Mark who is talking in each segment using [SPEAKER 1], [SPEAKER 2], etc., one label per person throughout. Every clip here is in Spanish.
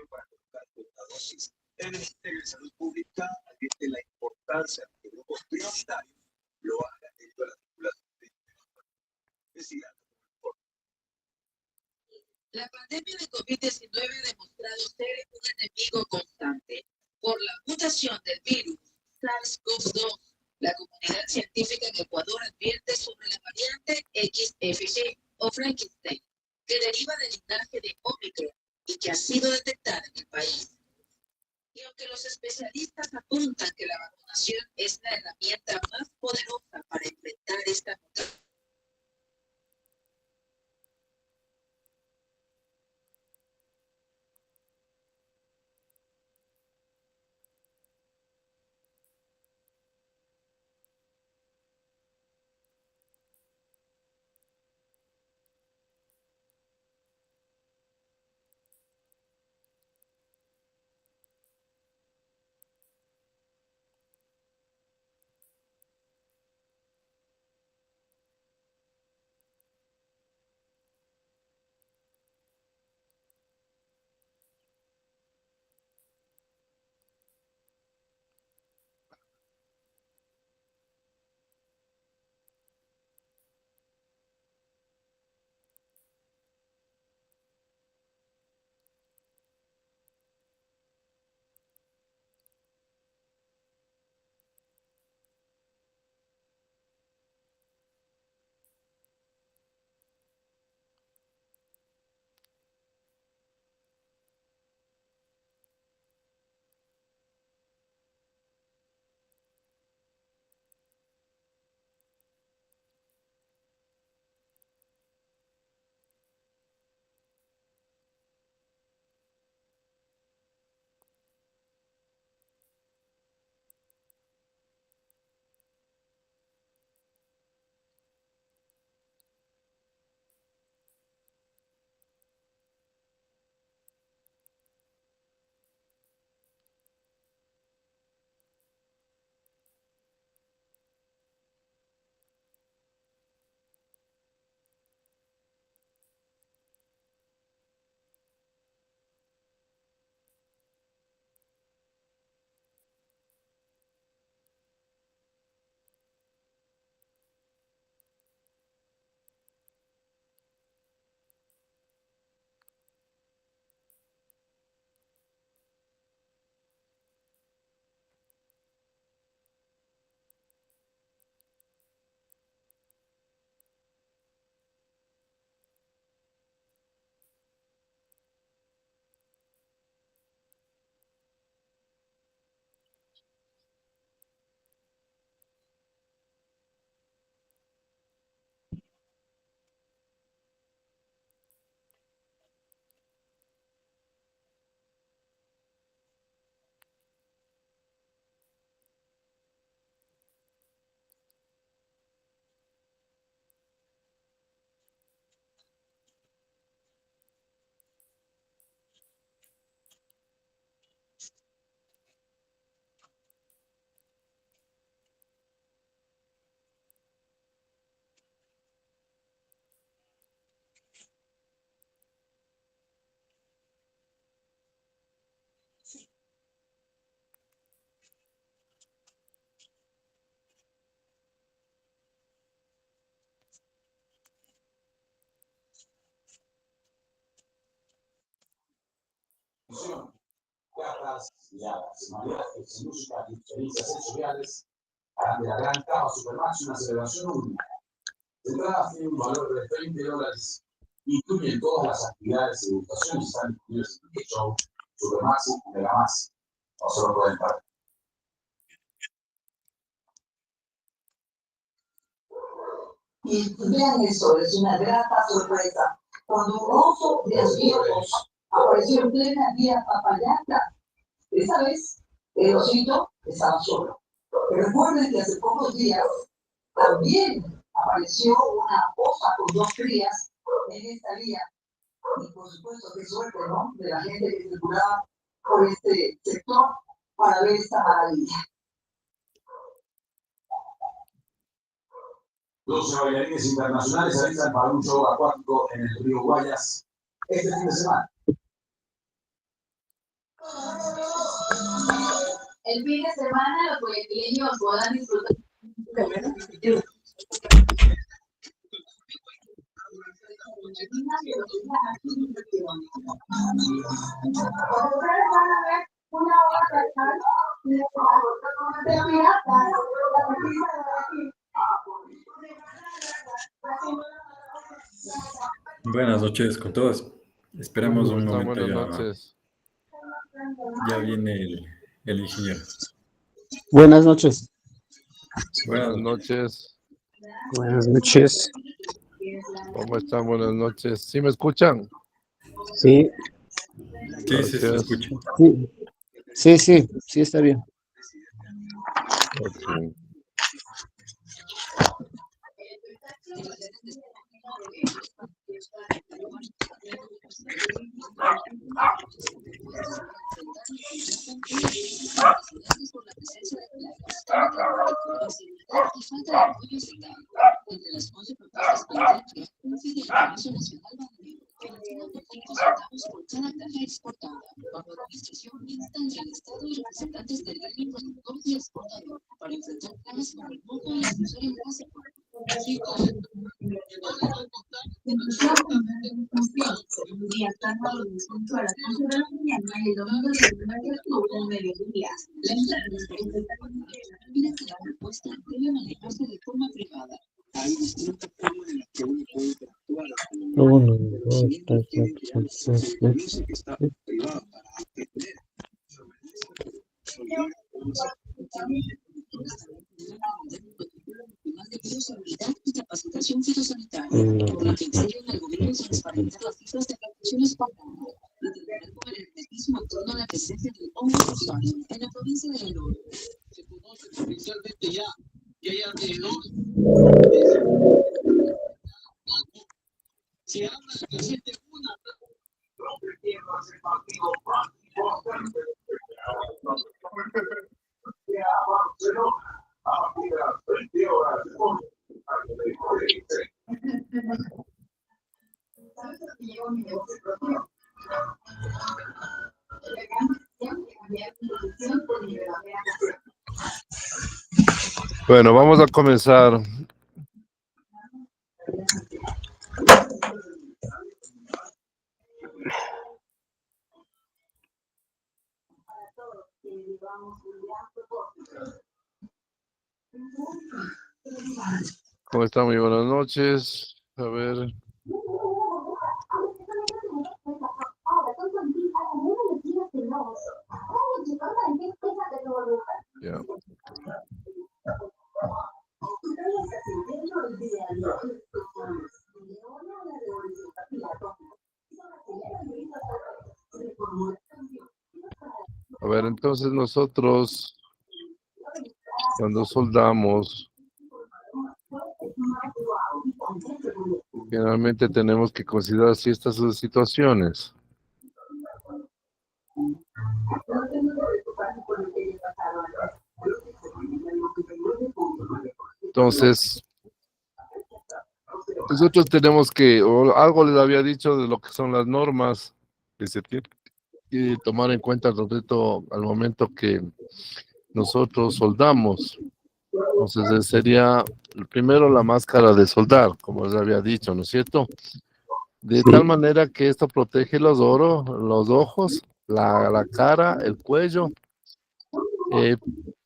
[SPEAKER 1] para colocar la dosis. El Ministerio de Salud Pública advierte la importancia de que grupos prioritarios lo hagan debido a la circulación de
[SPEAKER 2] La pandemia de COVID-19 ha demostrado ser un enemigo constante. Por la mutación del virus SARS-CoV-2, la comunidad científica en Ecuador advierte sobre la variante XFG o Frankenstein, que deriva del linaje de Omicron y que ha sido detectada en el país. Y aunque los especialistas apuntan que la vacunación es la herramienta más poderosa para enfrentar esta mutación,
[SPEAKER 3] cartas guiadas, mariajes, música y experiencias sensoriales harán de la Gran Cava Supermax una celebración única. De entrada tiene un valor de $20. Incluyen todas las actividades y degustaciones están disponibles en el show Supermax y Megamax. No se lo pueden perder.
[SPEAKER 4] Y vean esto, es una grata sorpresa. Cuando un oso de antílopos apareció en plena vía Papayacta, esa vez el osito estaba solo. Pero recuerden que hace pocos días también apareció una osa con 2 crías en esta vía. Y por supuesto, qué suerte, ¿no? De la gente que circulaba por este sector para ver esta maravilla.
[SPEAKER 3] 12 bailarines internacionales se alistan para un show acuático en el río Guayas este fin de semana.
[SPEAKER 4] El fin de semana los guayaquileños podrán disfrutar.
[SPEAKER 5] Buenas noches con todos. Esperemos
[SPEAKER 6] ¿Cómo
[SPEAKER 5] un
[SPEAKER 6] están?
[SPEAKER 5] momento,
[SPEAKER 6] Buenas
[SPEAKER 5] ya,
[SPEAKER 6] noches.
[SPEAKER 5] ya viene el ingeniero.
[SPEAKER 7] Buenas noches.
[SPEAKER 6] Buenas noches.
[SPEAKER 7] Buenas noches.
[SPEAKER 6] ¿Cómo están? Buenas noches. ¿Sí me escuchan?
[SPEAKER 7] Sí,
[SPEAKER 5] Sí, sí, se
[SPEAKER 6] Gracias.
[SPEAKER 5] escucha.
[SPEAKER 7] sí, está bien.
[SPEAKER 6] Ok.
[SPEAKER 2] Entre las 11 propuestas pendientes, un fideicomiso nacional bananero, financiado por 5 centavos por cada caja exportada, bajo administración insta al Estado y representantes del gremio productor y exportador, para enfrentar plagas como el moco y la explosión en grasa. Mira que la propuesta debe manejarse de forma privada.
[SPEAKER 1] Hay distintas formas en las que uno puede interactuar con
[SPEAKER 7] Uno,
[SPEAKER 1] el
[SPEAKER 7] dos,
[SPEAKER 1] conocimiento
[SPEAKER 7] tres,
[SPEAKER 1] que tiene
[SPEAKER 7] cuatro,
[SPEAKER 1] creado,
[SPEAKER 7] cinco,
[SPEAKER 1] se
[SPEAKER 7] seis,
[SPEAKER 1] conoce que está privado para aprender sobre
[SPEAKER 2] Más de bioseguridad y capacitación fitosanitaria,
[SPEAKER 7] uno,
[SPEAKER 2] por lo
[SPEAKER 7] dos,
[SPEAKER 2] que
[SPEAKER 7] tres,
[SPEAKER 2] exigen al gobierno transparentar las cifras de captaciones por año y terminar con el hermetismo en torno a la presencia del hongo rosario en la provincia de El Oro.
[SPEAKER 1] se conoce provincialmente ya que hay alrededor se habla de que existe una
[SPEAKER 6] Bueno, vamos a comenzar. ¿Cómo están? Muy buenas noches. A ver. Ya. A ver, entonces nosotros, cuando soldamos, generalmente tenemos que considerar ciertas situaciones. Entonces, nosotros tenemos que, o algo les había dicho de lo que son las normas que se tienen que tomar en cuenta al momento que nosotros soldamos. Entonces, sería primero la máscara de soldar, como les había dicho, ¿no es cierto? De tal manera que esto protege los ojos, la cara, el cuello.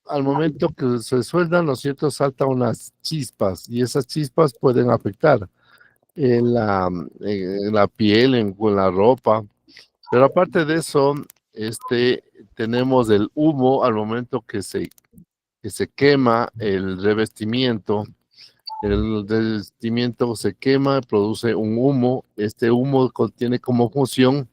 [SPEAKER 6] Al momento que se sueldan, ¿no es cierto?, saltan unas chispas y esas chispas pueden afectar en la piel, en la ropa. Pero aparte de eso, tenemos el humo al momento que se quema el revestimiento. El revestimiento se quema, produce un humo. Este humo tiene como función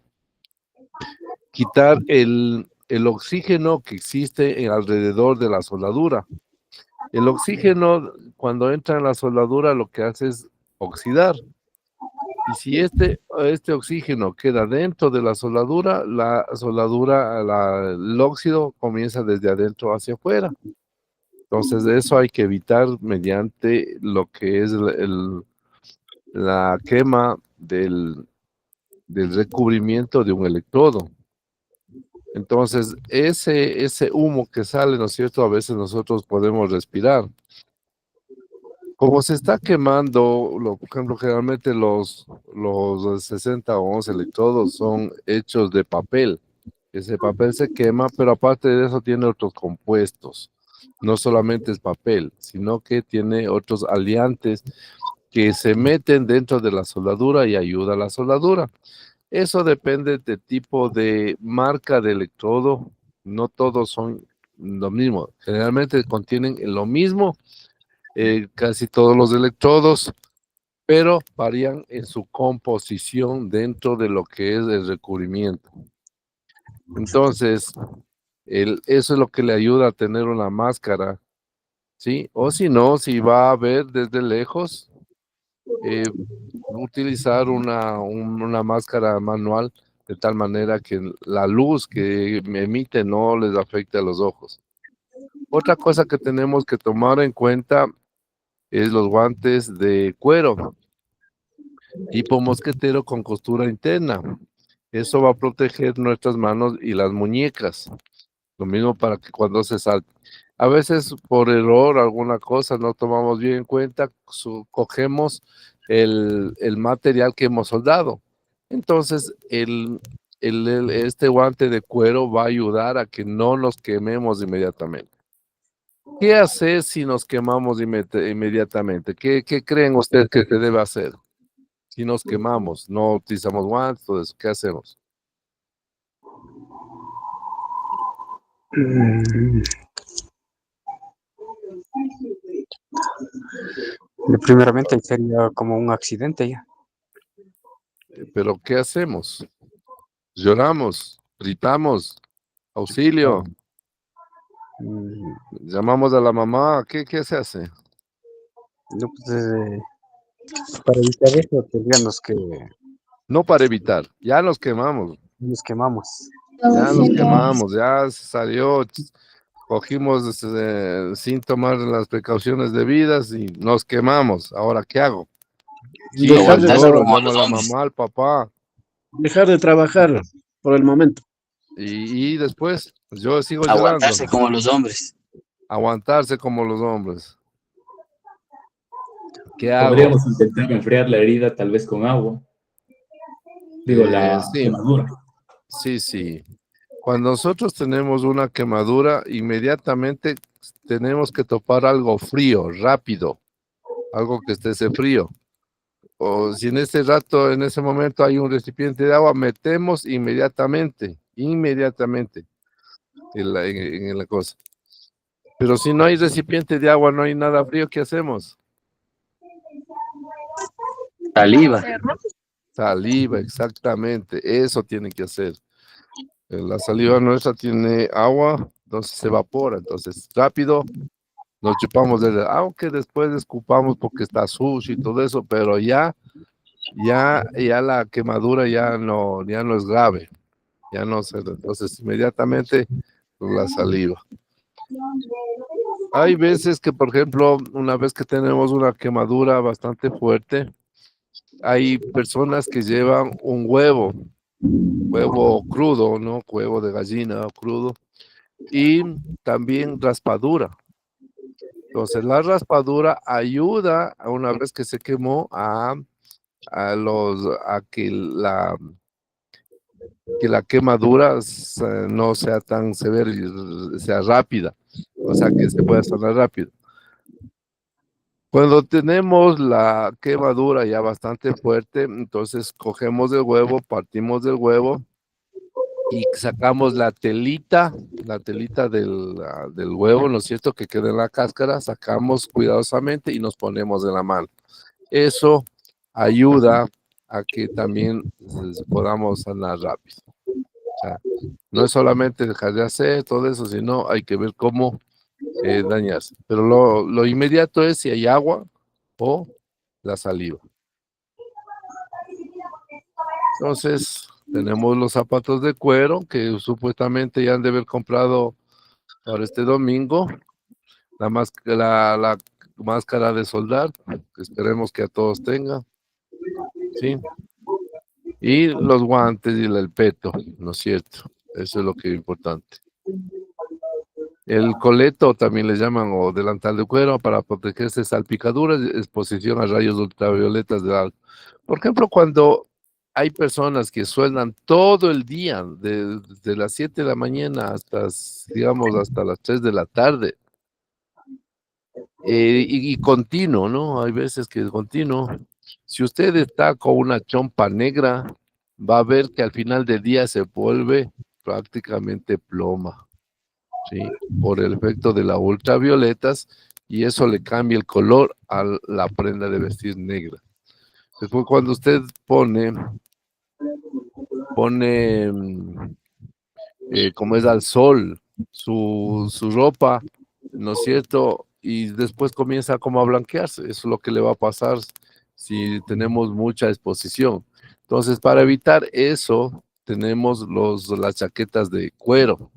[SPEAKER 6] quitar el oxígeno que existe alrededor de la soldadura. El oxígeno, cuando entra en la soldadura, lo que hace es oxidar. Y si este oxígeno queda dentro de la soldadura, el óxido comienza desde adentro hacia afuera. Entonces, eso hay que evitar mediante lo que es la quema del recubrimiento de un electrodo. Entonces, ese humo que sale, ¿no es cierto? A veces nosotros podemos respirar. Como se está quemando, por ejemplo, generalmente los 60 o 11 electrodos son hechos de papel. Ese papel se quema, pero aparte de eso tiene otros compuestos. No solamente es papel, sino que tiene otros aliantes que se meten dentro de la soldadura y ayuda a la soldadura. Eso depende del tipo de marca de electrodo. No todos son lo mismo. Generalmente contienen lo mismo, casi todos los electrodos, pero varían en su composición dentro de lo que es el recubrimiento. Entonces, eso es lo que le ayuda a tener una máscara, ¿sí? O si no, si va a ver desde lejos, utilizar una máscara manual de tal manera que la luz que emite no les afecte a los ojos. Otra cosa que tenemos que tomar en cuenta es los guantes de cuero tipo mosquetero con costura interna. Eso va a proteger nuestras manos y las muñecas. Lo mismo para que cuando se salte. A veces por error, alguna cosa no tomamos bien en cuenta, cogemos el material que hemos soldado. Entonces, este guante de cuero va a ayudar a que no nos quememos inmediatamente. ¿Qué hacer si nos quemamos inmediatamente? ¿Qué creen ustedes que se debe hacer? Si nos quemamos, no utilizamos guantes, todo eso, ¿qué hacemos?
[SPEAKER 7] Primeramente sería como un accidente ya.
[SPEAKER 6] ¿Pero qué hacemos? Lloramos, gritamos, auxilio, llamamos a la mamá, ¿qué se hace?
[SPEAKER 7] No, pues, para evitar eso tendríamos que
[SPEAKER 6] No para evitar, ya nos quemamos,
[SPEAKER 7] nos quemamos.
[SPEAKER 6] ya salió, cogimos sin tomar las precauciones debidas y nos quemamos. Ahora, ¿qué hago?
[SPEAKER 7] Dejar de,
[SPEAKER 6] Lloro, llamo a la mamá, al papá.
[SPEAKER 7] dejar de trabajar por el momento.
[SPEAKER 6] Y después, yo sigo
[SPEAKER 8] Aguantarse
[SPEAKER 6] llorando.
[SPEAKER 8] como los hombres.
[SPEAKER 6] Aguantarse como los hombres. ¿Qué hago?
[SPEAKER 9] Podríamos intentar enfriar la herida tal vez con agua. Digo, la
[SPEAKER 6] sí.
[SPEAKER 9] quemadura.
[SPEAKER 6] Sí. Cuando nosotros tenemos una quemadura, inmediatamente tenemos que topar algo frío, rápido. Algo que esté frío. O si en ese momento hay un recipiente de agua, metemos inmediatamente en la cosa. Pero si no hay recipiente de agua, no hay nada frío, ¿qué hacemos? Saliva, exactamente, eso tiene que hacer. La saliva nuestra tiene agua, entonces se evapora, entonces rápido nos chupamos aunque después escupamos porque está sucio y todo eso, pero ya la quemadura ya no es grave, entonces inmediatamente la saliva. Hay veces que, por ejemplo, una vez que tenemos una quemadura bastante fuerte, hay personas que llevan un huevo crudo, ¿no? Huevo de gallina crudo, y también raspadura. Entonces, la raspadura ayuda, una vez que se quemó, a que la quemadura no sea tan severa y sea rápida, o sea, que se pueda sanar rápido. Cuando tenemos la quemadura ya bastante fuerte, entonces cogemos el huevo, partimos del huevo y sacamos la telita del huevo, ¿no es cierto?, que queda en la cáscara, sacamos cuidadosamente y nos ponemos en la mano. Eso ayuda a que también podamos sanar rápido. O sea, no es solamente dejar de hacer todo eso, sino hay que ver cómo dañarse. Pero lo inmediato es si hay agua o la saliva. Entonces, tenemos los zapatos de cuero que supuestamente ya han de haber comprado para este domingo. La máscara de soldar, que esperemos que a todos tengan. ¿Sí? Y los guantes y el peto, ¿no es cierto? Eso es lo que es importante. El coleto también le llaman, o delantal de cuero, para protegerse de salpicaduras y exposición a rayos ultravioletas del alcohol. Por ejemplo, cuando hay personas que sueldan todo el día, de las 7 de la mañana hasta, digamos, hasta las 3 de la tarde, y continuo, ¿no? Hay veces que es continuo. Si usted está con una chompa negra, va a ver que al final del día se vuelve prácticamente ploma, ¿sí? Por el efecto de las ultravioletas, y eso le cambia el color a la prenda de vestir negra. Después, cuando usted pone como es al sol, su ropa, ¿no es cierto? Y después comienza como a blanquearse. Eso es lo que le va a pasar si tenemos mucha exposición. Entonces, para evitar eso, tenemos las chaquetas de cuero,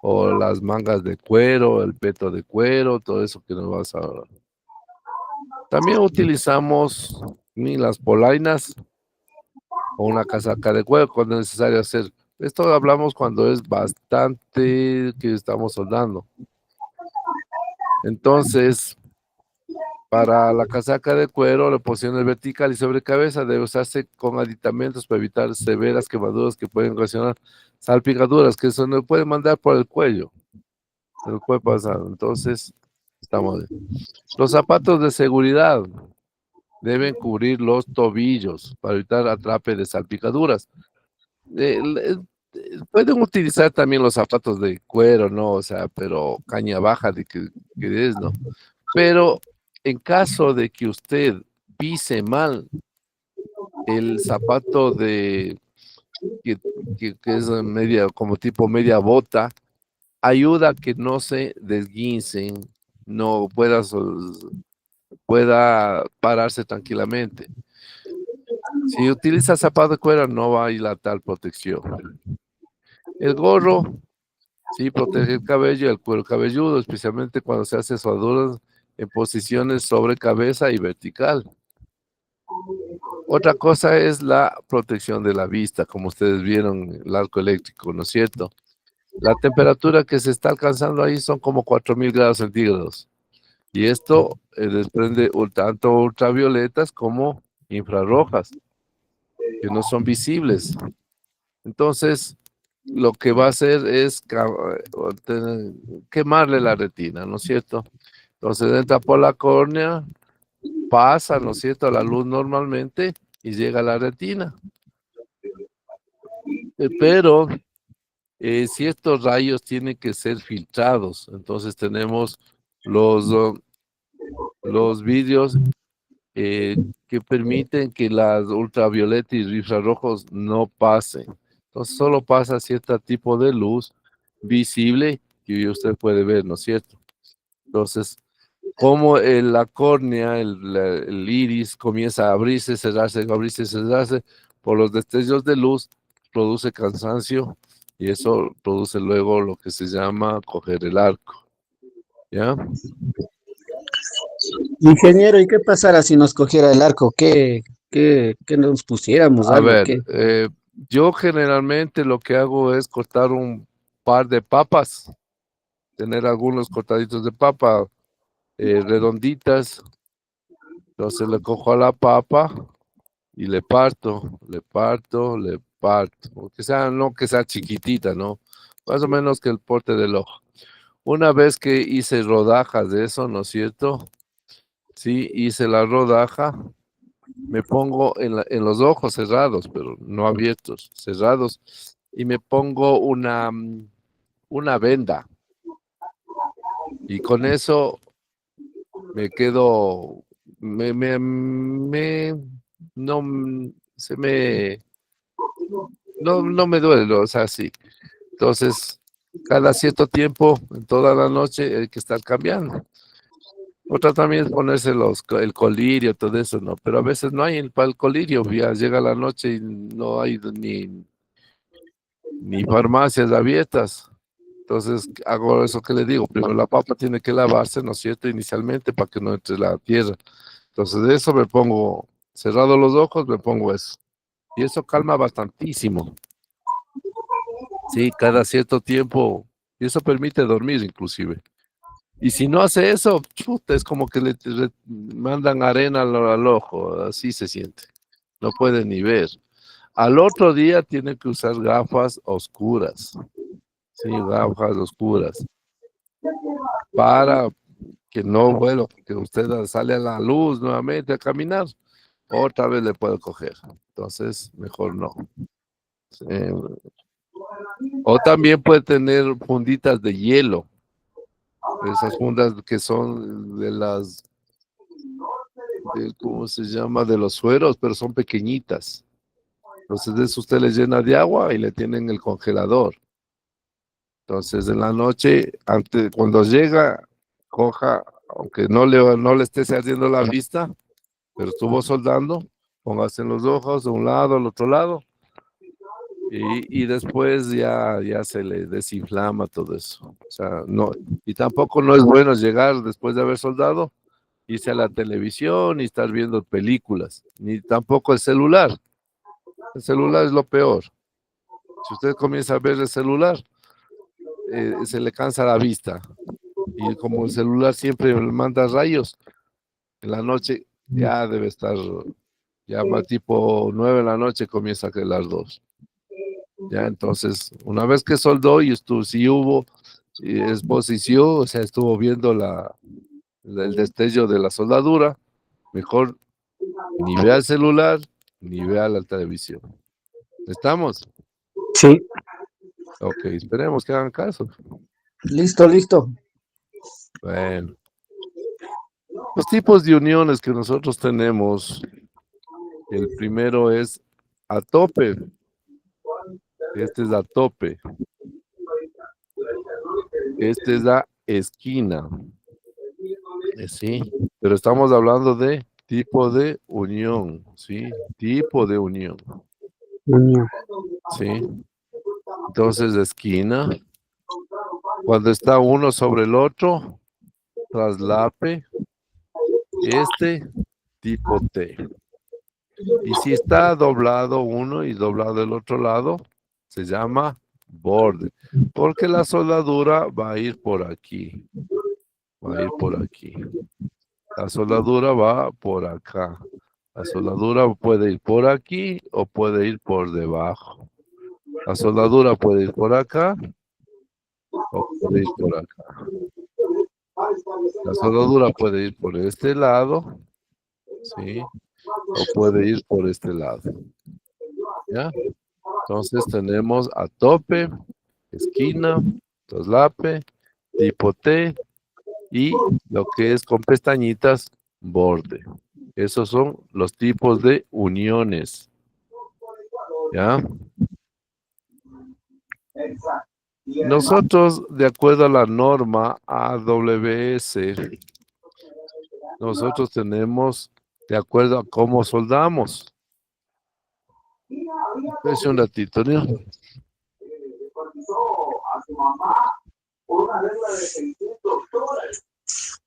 [SPEAKER 6] o las mangas de cuero, el peto de cuero, todo eso que nos vas a... También utilizamos las polainas o una casaca de cuero cuando es necesario hacer. Esto hablamos cuando es bastante que estamos soldando. Entonces, para la casaca de cuero, la posición vertical y sobre cabeza debe usarse con aditamentos para evitar severas quemaduras que pueden ocasionar salpicaduras, que eso no puede mandar por el cuello. Se nos puede pasar. Entonces, estamos bien. Los zapatos de seguridad deben cubrir los tobillos para evitar atrape de salpicaduras. Pueden utilizar también los zapatos de cuero, ¿no? O sea, pero caña baja de que es, ¿no? Pero en caso de que usted pise mal el zapato que es media, como tipo media bota, ayuda a que no se desguincen, no pueda pararse tranquilamente. Si utiliza zapato de cuero, no va a ir la tal protección. El gorro, sí, protege el cabello y el cuero cabelludo, especialmente cuando se hace soldaduras en posiciones sobre cabeza y vertical. Otra cosa es la protección de la vista, como ustedes vieron, el arco eléctrico, ¿no es cierto? La temperatura que se está alcanzando ahí son como 4000 grados centígrados. Y esto desprende tanto ultravioletas como infrarrojas, que no son visibles. Entonces, lo que va a hacer es quemarle la retina, ¿no es cierto? Entonces entra por la córnea, pasa, ¿no es cierto?, la luz normalmente y llega a la retina. Pero si estos rayos tienen que ser filtrados, entonces tenemos los vidrios que permiten que las ultravioletas y infrarrojos no pasen. Entonces solo pasa cierto tipo de luz visible que usted puede ver, ¿no es cierto? Entonces, como la córnea, el iris comienza a abrirse, cerrarse, abrirse, cerrarse, por los destellos de luz, produce cansancio y eso produce luego lo que se llama coger el arco. ¿Ya?
[SPEAKER 8] Ingeniero, ¿y qué pasara si nos cogiera el arco? ¿Qué nos pusiéramos?
[SPEAKER 6] A
[SPEAKER 8] Algo,
[SPEAKER 6] ver, yo generalmente lo que hago es cortar un par de papas, tener algunos cortaditos de papa redonditas. Entonces le cojo a la papa y le parto, porque sea, no que sea chiquitita, ¿no? Más o menos que el porte del ojo. Una vez que hice rodajas de eso, ¿no es cierto? Sí, hice la rodaja, me pongo en los ojos cerrados, pero no abiertos, cerrados, y me pongo una venda. Y con eso me quedo, no, no me duele, o sea, sí. Entonces, cada cierto tiempo, en toda la noche, hay que estar cambiando. Otra también es ponerse el colirio, todo eso, ¿no? Pero a veces no hay para el colirio, ya llega la noche y no hay ni farmacias abiertas. Entonces, hago eso que le digo. Primero la papa tiene que lavarse, ¿no es cierto? Inicialmente, para que no entre la tierra. Entonces, de eso me pongo, cerrado los ojos, me pongo eso. Y eso calma bastantísimo. Sí, cada cierto tiempo. Y eso permite dormir inclusive. Y si no hace eso, chuta, es como que le mandan arena al ojo, así se siente. No puede ni ver. Al otro día tiene que usar gafas oscuras. Sí, gafas oscuras. Para que no, bueno, que usted sale a la luz nuevamente a caminar, otra vez le puede coger. Entonces, mejor no. O también puede tener funditas de hielo. Esas fundas que son ¿cómo se llama? De los sueros, pero son pequeñitas. Entonces, de eso usted le llena de agua y le tienen el congelador. Entonces, en la noche, cuando llega, coja, aunque no le esté ardiendo la vista, pero estuvo soldando, póngase en los ojos, de un lado, al otro lado, y después ya se le desinflama todo eso. O sea, no, y tampoco no es bueno llegar después de haber soldado, irse a la televisión y estar viendo películas, ni tampoco el celular. El celular es lo peor. Si usted comienza a ver el celular, se le cansa la vista. Y como el celular siempre manda rayos, en la noche ya debe estar, ya más tipo 9 de la noche comienza a que las 2. Ya, entonces, una vez que soldó y si hubo exposición, o sea, estuvo viendo el destello de la soldadura, mejor ni vea el celular, ni vea la televisión. ¿Estamos?
[SPEAKER 8] Sí,
[SPEAKER 6] Ok, esperemos que hagan caso.
[SPEAKER 8] listo, listo.
[SPEAKER 6] Bueno. Los tipos de uniones que nosotros tenemos, el primero es a tope. Este es a tope. Este es la esquina. Sí, pero estamos hablando de tipo de unión, ¿sí? Tipo de unión.
[SPEAKER 8] Unión.
[SPEAKER 6] Sí. Entonces, esquina. Cuando está uno sobre el otro, traslape. Tipo T. Y si está doblado uno y doblado el otro lado, se llama borde. Porque la soldadura va a ir por aquí. Va a ir por aquí. La soldadura va por acá. La soldadura puede ir por aquí o puede ir por debajo. La soldadura puede ir por acá o puede ir por acá. La soldadura puede ir por este lado, ¿sí? O puede ir por este lado. ¿Ya? Entonces tenemos a tope, esquina, traslape, tipo T y lo que es con pestañitas, borde. Esos son los tipos de uniones. ¿Ya? Nosotros, de acuerdo a la norma AWS, nosotros tenemos, de acuerdo a cómo soldamos. Espérese un ratito, ¿no?
[SPEAKER 1] A su mamá por una deuda de $600.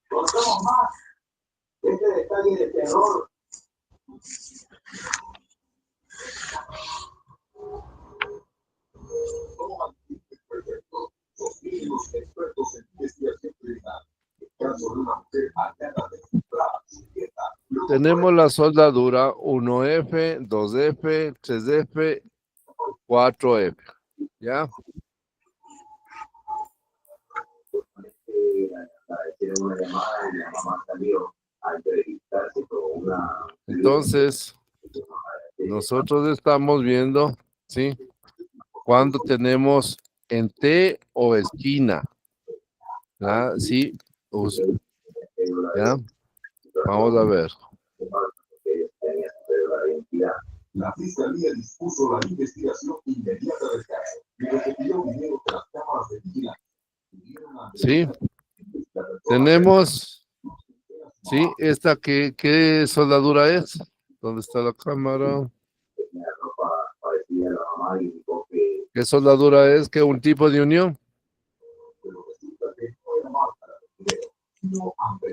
[SPEAKER 1] Contamos más. Este detalle de terror. ¿Cómo mantiene el proyecto? Sostienen los expertos en investigación criminal. El caso de una mujer hallada desfigurada, sujeta.
[SPEAKER 6] Tenemos la soldadura 1F, 2F, 3F, 4F. ¿Ya? Entonces, nosotros estamos viendo, ¿sí? Cuando tenemos en T o esquina. ¿Ya? Sí. ¿Ya? Vamos a ver.
[SPEAKER 1] La fiscalía dispuso la investigación inmediata del caso y recogió video de las cámaras de vigilancia.
[SPEAKER 6] Sí. Tenemos, sí, esta ¿qué soldadura es? ¿Dónde está la cámara? ¿Qué soldadura es? ¿Qué un tipo de unión?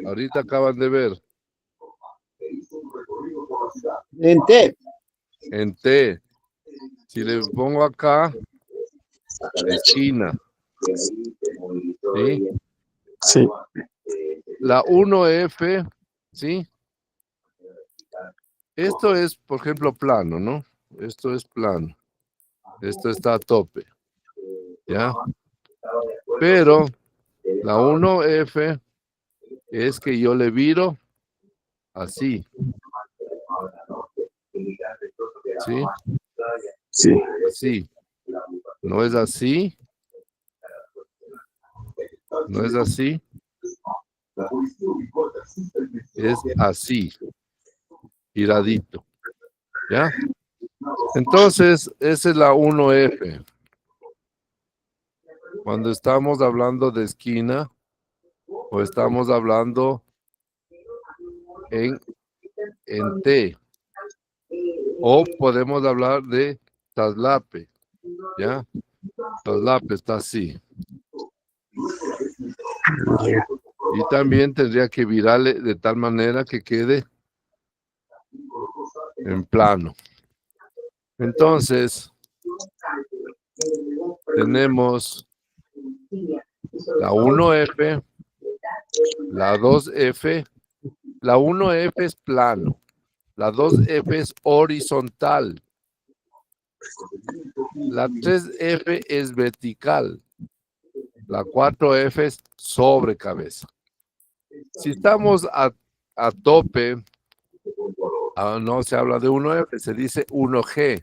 [SPEAKER 6] Ahorita acaban de ver.
[SPEAKER 8] En T.
[SPEAKER 6] En T. Si le pongo acá, esquina. ¿Sí?
[SPEAKER 7] Sí.
[SPEAKER 6] La 1F, ¿sí? Esto es, por ejemplo, plano, ¿no? Esto es plano. Esto está a tope. ¿Ya? Pero la 1F es que yo le viro así. ¿Sí?
[SPEAKER 7] Sí.
[SPEAKER 6] Así. No es así. No es así. Es así. Giradito. ¿Ya? Entonces, esa es la 1F. Cuando estamos hablando de esquina o estamos hablando en T. O podemos hablar de traslape. ¿Ya? Traslape está así. Y también tendría que virarle de tal manera que quede en plano. Entonces, tenemos la 1F, la 2F. La 1F es plano. La 2F es horizontal. La 3F es vertical. La 4F es sobre cabeza. Si estamos a tope, no se habla de 1F, se dice 1G.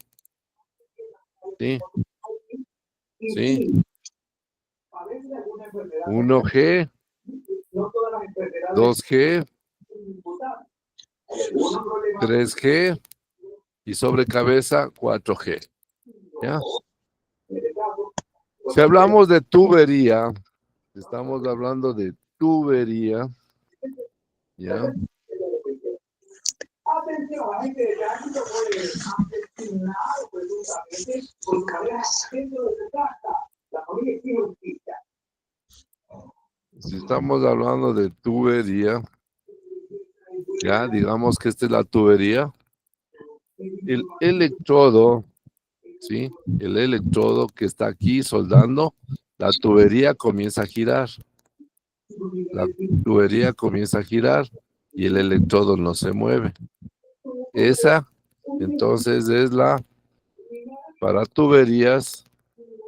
[SPEAKER 6] ¿Sí? ¿Sí? 1G, 2G, 3G y sobre cabeza 4G. ¿Ya? Si hablamos de tubería, estamos hablando de tubería, ¿ya?
[SPEAKER 4] Atención, la gente de tránsito puede asesinado presuntamente por su pareja dentro de su casa. La familia exige justicia.
[SPEAKER 6] Si estamos hablando de tubería, ya digamos que esta es la tubería. El electrodo, ¿sí? El electrodo que está aquí soldando, la tubería comienza a girar. La tubería comienza a girar y el electrodo no se mueve. Esa, entonces, es la, para tuberías,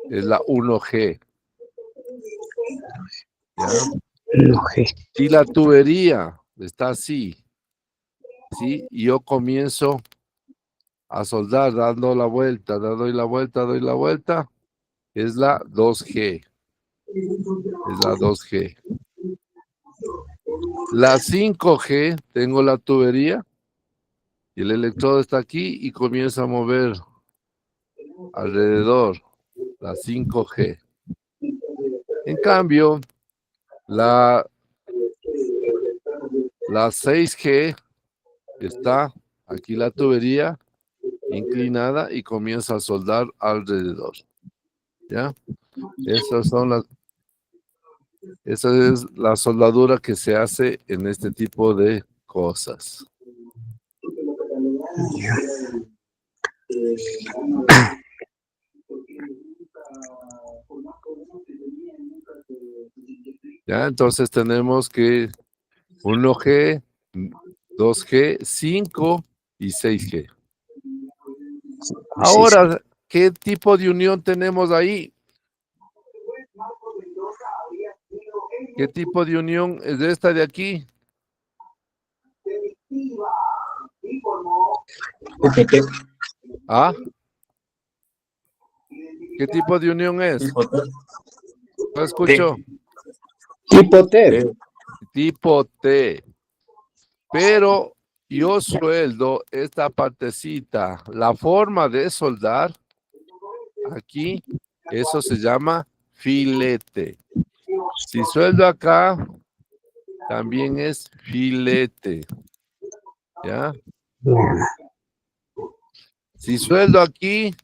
[SPEAKER 6] es la 1G. ¿Ya?
[SPEAKER 7] 1G.
[SPEAKER 6] Si la tubería está así, ¿sí? Y yo comienzo a soldar dando la vuelta, doy la vuelta, es la 2G. Es la 2G. La 5G, tengo la tubería y el electrodo está aquí y comienza a mover alrededor, la 5G. En cambio, la 6G está aquí la tubería inclinada y comienza a soldar alrededor. ¿Ya? Esa es la soldadura que se hace en este tipo de cosas. Ya, entonces tenemos que 1G, 2G, 5 y 6G. Ahora, ¿qué tipo de unión tenemos ahí? ¿Qué tipo de unión es esta de aquí? ¿Ah? ¿Qué tipo de unión es? ¿No escucho?
[SPEAKER 7] Tipo T.
[SPEAKER 6] Tipo T. Pero yo sueldo esta partecita. La forma de soldar aquí, eso se llama filete. Si sueldo acá, también es filete. ¿Ya? Si sueldo aquí,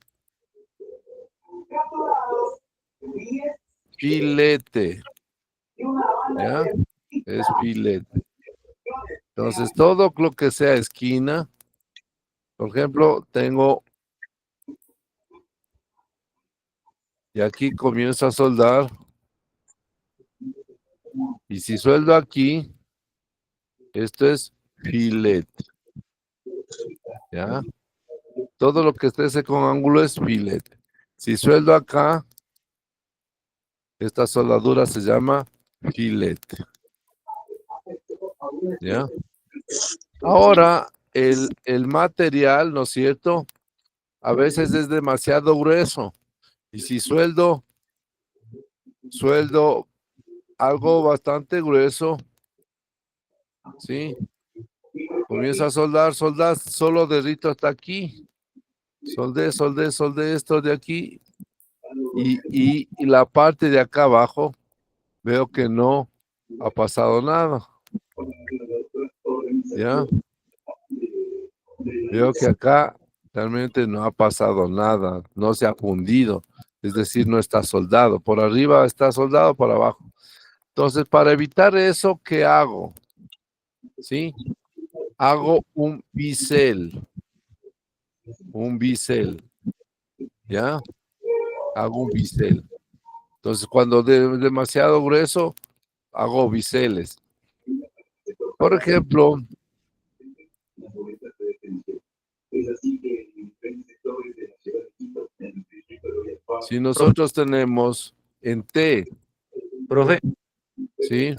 [SPEAKER 6] filete. ¿Ya? Es filete. Entonces, todo lo que sea esquina, por ejemplo, tengo Y aquí comienzo a soldar. Y si sueldo aquí, esto es filet. ¿Ya? Todo lo que esté con ángulo es filet. Si sueldo acá, esta soldadura se llama filet. ¿Ya? Ahora, el material, ¿no es cierto? A veces es demasiado grueso. Y si sueldo algo bastante grueso, ¿sí? Comienzo a soldar, solo derrito hasta aquí. Soldé esto de aquí. Y la parte de acá abajo, veo que no ha pasado nada. ¿Ya? Veo que acá realmente no ha pasado nada, no se ha fundido, es decir, no está soldado. Por arriba está soldado, por abajo. Entonces, para evitar eso, ¿qué hago? ¿Sí? Hago un bisel. Un bisel. ¿Ya? Hago un bisel. Entonces, cuando es demasiado grueso, hago biseles. Por ejemplo, si nosotros tenemos en T,
[SPEAKER 10] Profe,
[SPEAKER 6] ¿sí?
[SPEAKER 10] sí,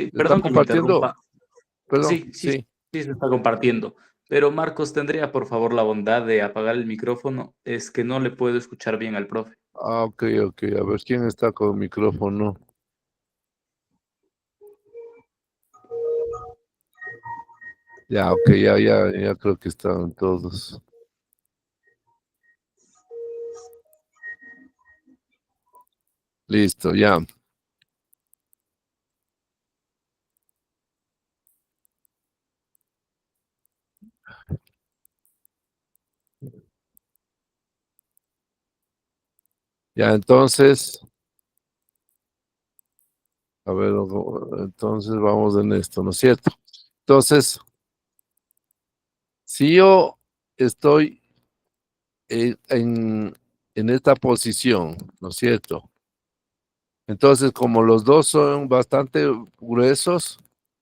[SPEAKER 6] ¿Está
[SPEAKER 10] perdón que me
[SPEAKER 6] compartiendo?
[SPEAKER 10] interrumpa.
[SPEAKER 6] Perdón,
[SPEAKER 10] Sí, sí,
[SPEAKER 6] sí.
[SPEAKER 10] sí se está compartiendo. Pero Marcos, ¿tendría por favor la bondad de apagar el micrófono? Es que no le puedo escuchar bien al profe.
[SPEAKER 6] Ah, ok. A ver, ¿quién está con micrófono? Ya, ok, ya creo que están todos. Listo, ya. Ya, entonces, a ver, entonces vamos en esto, ¿no es cierto? Entonces, si yo estoy en esta posición, ¿no es cierto? Entonces, como los dos son bastante gruesos,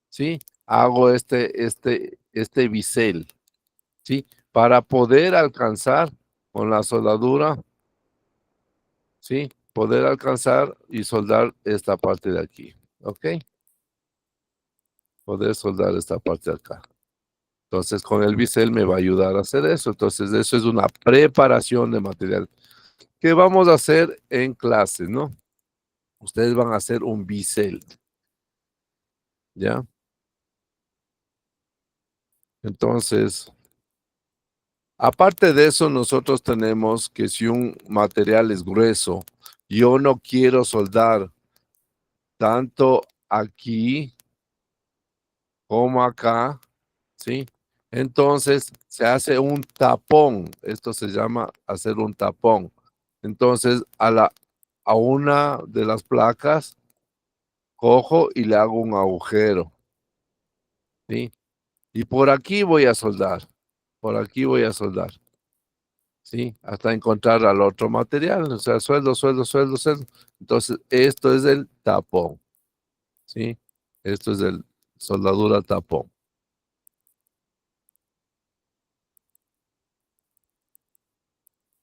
[SPEAKER 6] ¿sí? Hago este bisel, ¿sí? Para poder alcanzar con la soldadura, ¿sí? Poder alcanzar y soldar esta parte de aquí, ¿ok? Poder soldar esta parte de acá. Entonces, con el bisel me va a ayudar a hacer eso. Entonces, eso es una preparación de material que vamos a hacer en clases, ¿no? Ustedes van a hacer un bisel, ¿ya? Entonces, aparte de eso, nosotros tenemos que si un material es grueso, yo no quiero soldar tanto aquí como acá, ¿sí? Entonces se hace un tapón. Esto se llama hacer un tapón. Entonces a una de las placas cojo y le hago un agujero, ¿sí? Y por aquí voy a soldar. Por aquí voy a soldar. ¿Sí? Hasta encontrar al otro material, o sea, sueldo. Entonces, esto es el tapón, ¿sí? Esto es el soldadura tapón.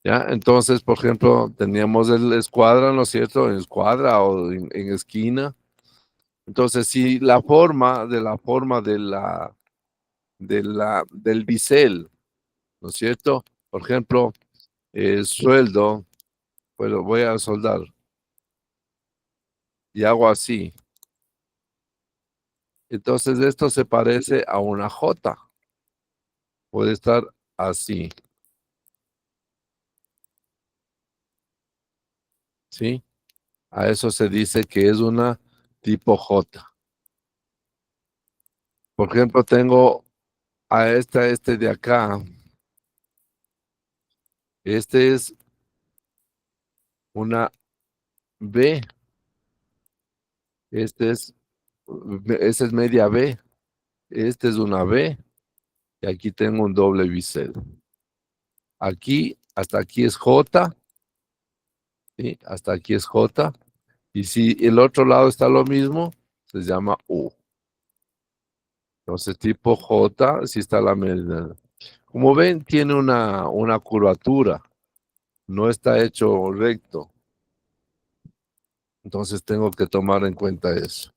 [SPEAKER 6] ¿Ya? Entonces, por ejemplo, teníamos el escuadra, ¿no es cierto? En escuadra o en esquina. Entonces, si la forma del bisel, ¿no es cierto? Por ejemplo, el sueldo, pues lo voy a soldar y hago así. Entonces esto se parece a una J. Puede estar así. ¿Sí? A eso se dice que es una tipo J. Por ejemplo, tengo a este de acá. Este es una B. Esta es media B. Este es una B. Y aquí tengo un doble bisel. Aquí, hasta aquí es J. ¿sí? Hasta aquí es J. Y si el otro lado está lo mismo, se llama U. Entonces, tipo J, si está la medida. Como ven, tiene una curvatura. No está hecho recto. Entonces, tengo que tomar en cuenta eso.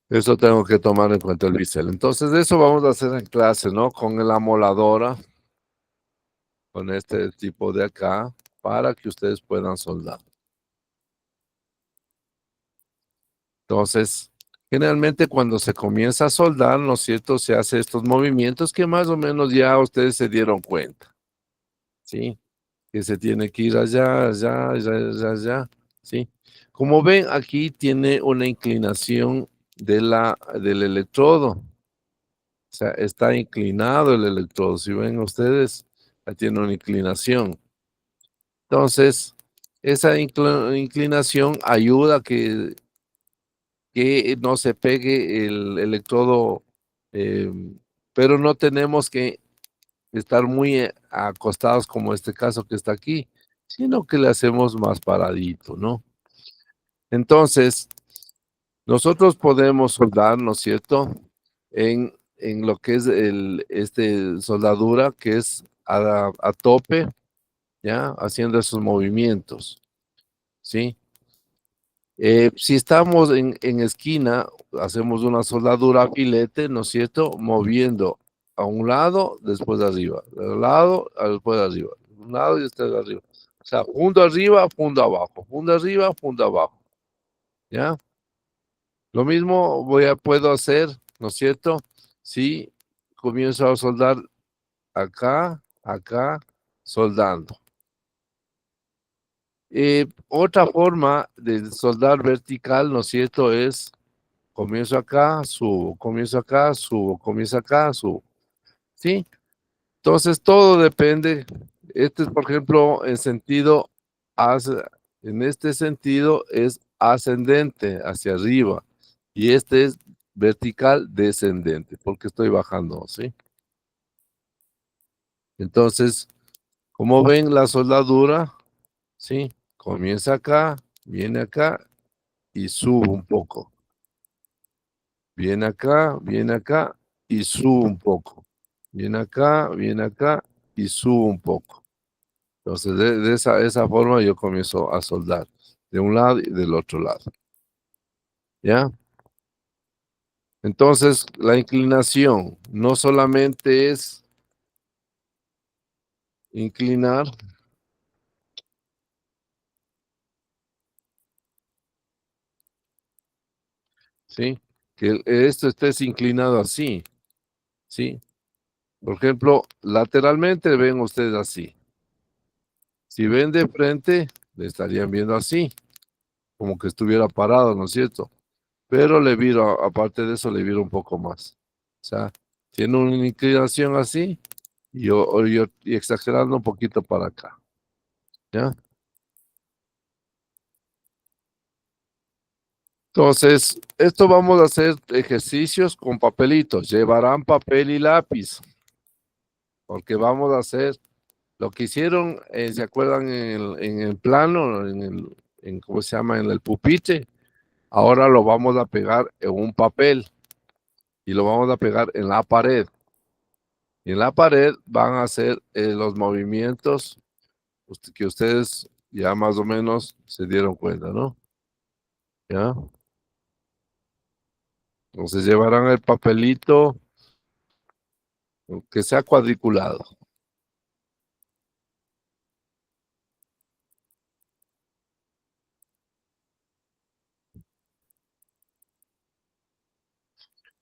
[SPEAKER 6] Eso tengo que tomar en cuenta el bisel. Entonces, eso vamos a hacer en clase, ¿no? Con la moladora, con este tipo de acá, para que ustedes puedan soldar. Entonces, generalmente cuando se comienza a soldar, ¿no es cierto? Se hace estos movimientos que más o menos ya ustedes se dieron cuenta, ¿sí? Que se tiene que ir allá, allá, allá, allá, allá, ¿sí? Como ven, aquí tiene una inclinación del electrodo. O sea, está inclinado el electrodo. Si ven ustedes, ya tiene una inclinación. Entonces, esa inclinación ayuda a que no se pegue el electrodo, eh, pero no tenemos que estar muy acostados como este caso que está aquí, sino que le hacemos más paradito, ¿no? Entonces, nosotros podemos soldar, ¿no es cierto?, en lo que es soldadura, que es a tope, ¿ya? Haciendo esos movimientos, ¿sí? Si estamos en esquina, hacemos una soldadura a filete, ¿no es cierto? Moviendo a un lado, después de arriba, de un lado, después de arriba, de un lado y después de arriba. O sea, punto arriba, punto abajo, punto arriba, punto abajo, ¿ya? Lo mismo puedo hacer, ¿no es cierto? Si comienzo a soldar acá, acá, soldando. Otra forma de soldar vertical, ¿no es cierto? Es comienzo acá, subo, comienzo acá, subo, comienzo acá, subo. ¿Sí? Entonces todo depende. Este es, por ejemplo, en este sentido es ascendente hacia arriba. Y este es vertical descendente, porque estoy bajando, ¿sí? Entonces, como ven la soldadura, ¿sí? Comienza acá, viene acá y subo un poco. Viene acá y subo un poco. Viene acá y subo un poco. Entonces, de esa forma yo comienzo a soldar de un lado y del otro lado. ¿Ya? Entonces, la inclinación no solamente es inclinar, ¿sí? Que esto esté inclinado así, ¿sí? Por ejemplo, lateralmente ven ustedes así. Si ven de frente, le estarían viendo así, como que estuviera parado, ¿no es cierto? Pero le viro, aparte de eso, le viro un poco más. O sea, tiene una inclinación así y exagerando un poquito para acá. ¿Ya? Entonces, esto vamos a hacer ejercicios con papelitos. Llevarán papel y lápiz, porque vamos a hacer lo que hicieron, ¿se acuerdan en el plano, ¿cómo se llama? En el pupitre. Ahora lo vamos a pegar en un papel y lo vamos a pegar en la pared. Y en la pared van a hacer los movimientos que ustedes ya más o menos se dieron cuenta, ¿no? ¿Ya? Entonces llevarán el papelito que sea cuadriculado.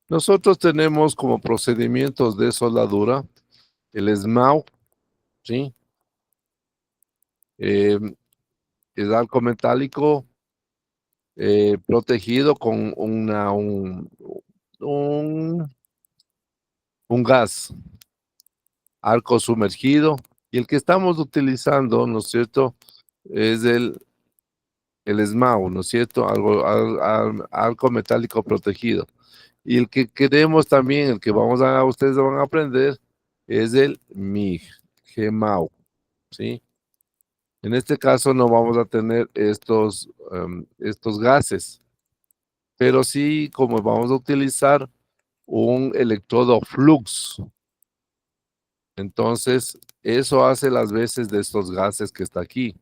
[SPEAKER 6] Nosotros tenemos como procedimientos de soldadura el esmalte, ¿sí? El arco metálico protegido con un gas, arco sumergido, y el que estamos utilizando, ¿no es cierto?, es el esmalte, ¿no es cierto?, arco metálico protegido, Y el que queremos también, el que ustedes van a aprender, es el MIG, GMAU, ¿sí? En este caso no vamos a tener estos gases, pero sí, como vamos a utilizar un electrodo flux, entonces eso hace las veces de estos gases que está aquí.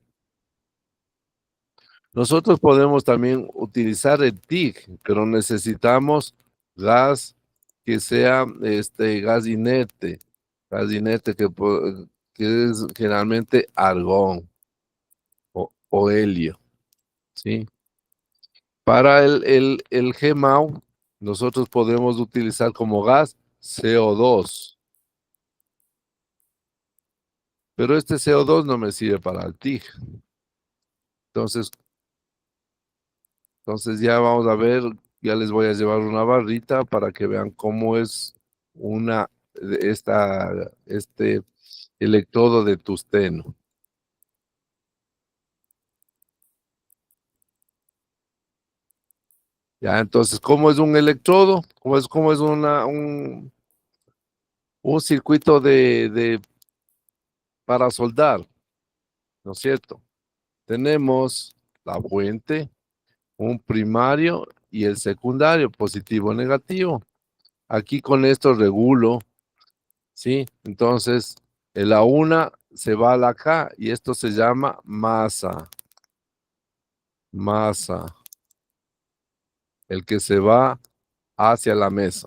[SPEAKER 6] Nosotros podemos también utilizar el TIG, pero necesitamos gas que sea gas inerte que es generalmente argón o helio, ¿sí? Para el GMAU, nosotros podemos utilizar como gas CO2, pero este CO2 no me sirve para el TIG. Entonces ya vamos a ver, ya les voy a llevar una barrita para que vean cómo es este electrodo de tungsteno. Ya, entonces, ¿cómo es un electrodo? ¿Cómo es un circuito para soldar? ¿No es cierto? Tenemos la fuente, un primario y el secundario, positivo o negativo. Aquí con esto regulo, ¿sí? Entonces, la una se va a la K y esto se llama masa. Masa. El que se va hacia la mesa.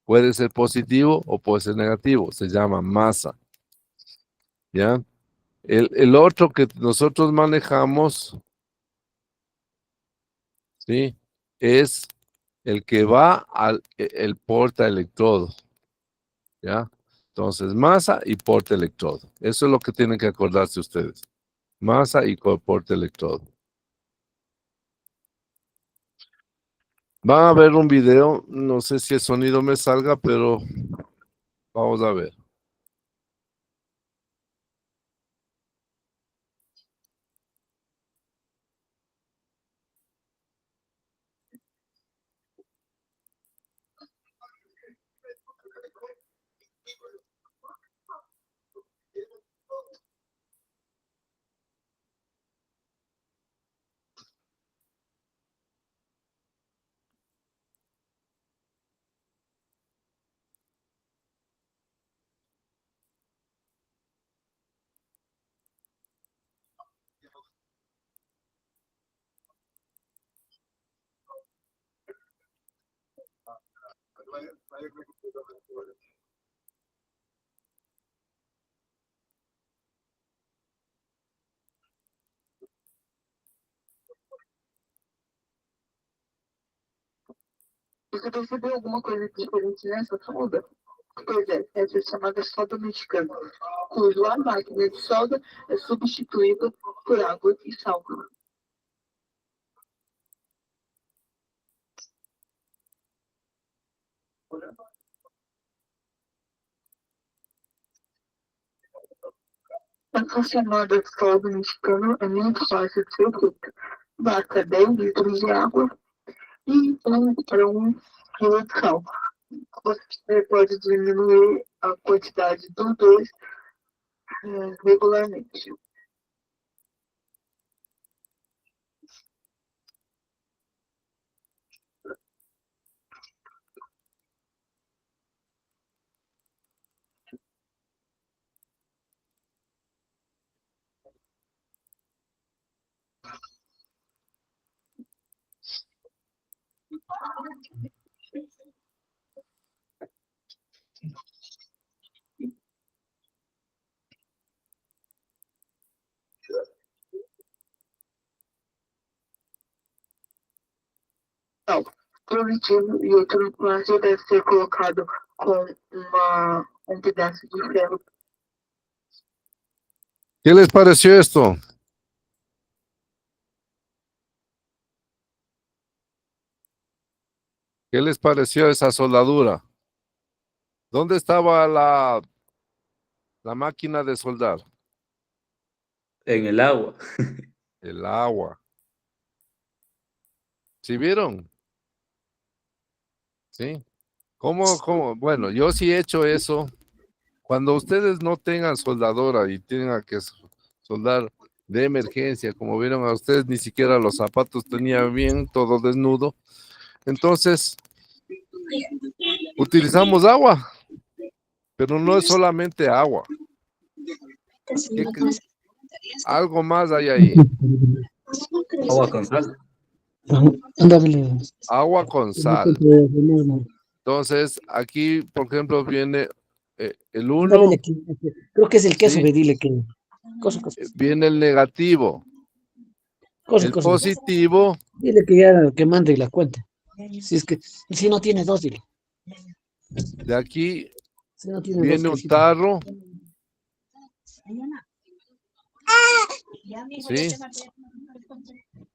[SPEAKER 6] Puede ser positivo o puede ser negativo. Se llama masa. ¿Ya? El otro que nosotros manejamos, ¿sí? Es el que va el portaelectrodo. ¿Ya? Entonces, masa y portaelectrodo. Eso es lo que tienen que acordarse ustedes. Masa y portaelectrodo. Van a ver un video, no sé si el sonido me salga, pero vamos a ver.
[SPEAKER 4] Você percebeu alguma coisa diferente nessa solda? Pois é, essa é chamada solda mexicana, cujo a máquina de solda é substituída por água e sal. A chamada solda mexicana é muito fácil de ser feita. Basta 10 litros de água e para 1 quilo de sal. Você pode diminuir a quantidade dos dois regularmente. Não, positivo e outro plástico deve ser colocado com um pedaço de ferro.
[SPEAKER 6] ¿Qué les pareció esto? ¿Qué les pareció esa soldadura? ¿Dónde estaba la máquina de soldar?
[SPEAKER 10] En el agua.
[SPEAKER 6] El agua. ¿Sí vieron? ¿Sí? ¿Cómo? Bueno, yo sí he hecho eso. Cuando ustedes no tengan soldadora y tengan que soldar de emergencia, como vieron a ustedes, ni siquiera los zapatos tenía bien, todo desnudo. Entonces, utilizamos agua, pero no es solamente agua. Algo más hay ahí.
[SPEAKER 10] Agua con sal.
[SPEAKER 6] Agua con sal. Entonces, aquí, por ejemplo, viene el 1.
[SPEAKER 8] Creo que es el queso,
[SPEAKER 6] ¿sí?
[SPEAKER 8] ve, dile que. Cosa.
[SPEAKER 6] Viene el negativo. El positivo.
[SPEAKER 8] Dile que ya que mande la cuenta. Si no tiene dos, dile.
[SPEAKER 6] De aquí
[SPEAKER 8] Si no tiene
[SPEAKER 6] viene
[SPEAKER 8] dos,
[SPEAKER 6] un tarro. ¿Sí?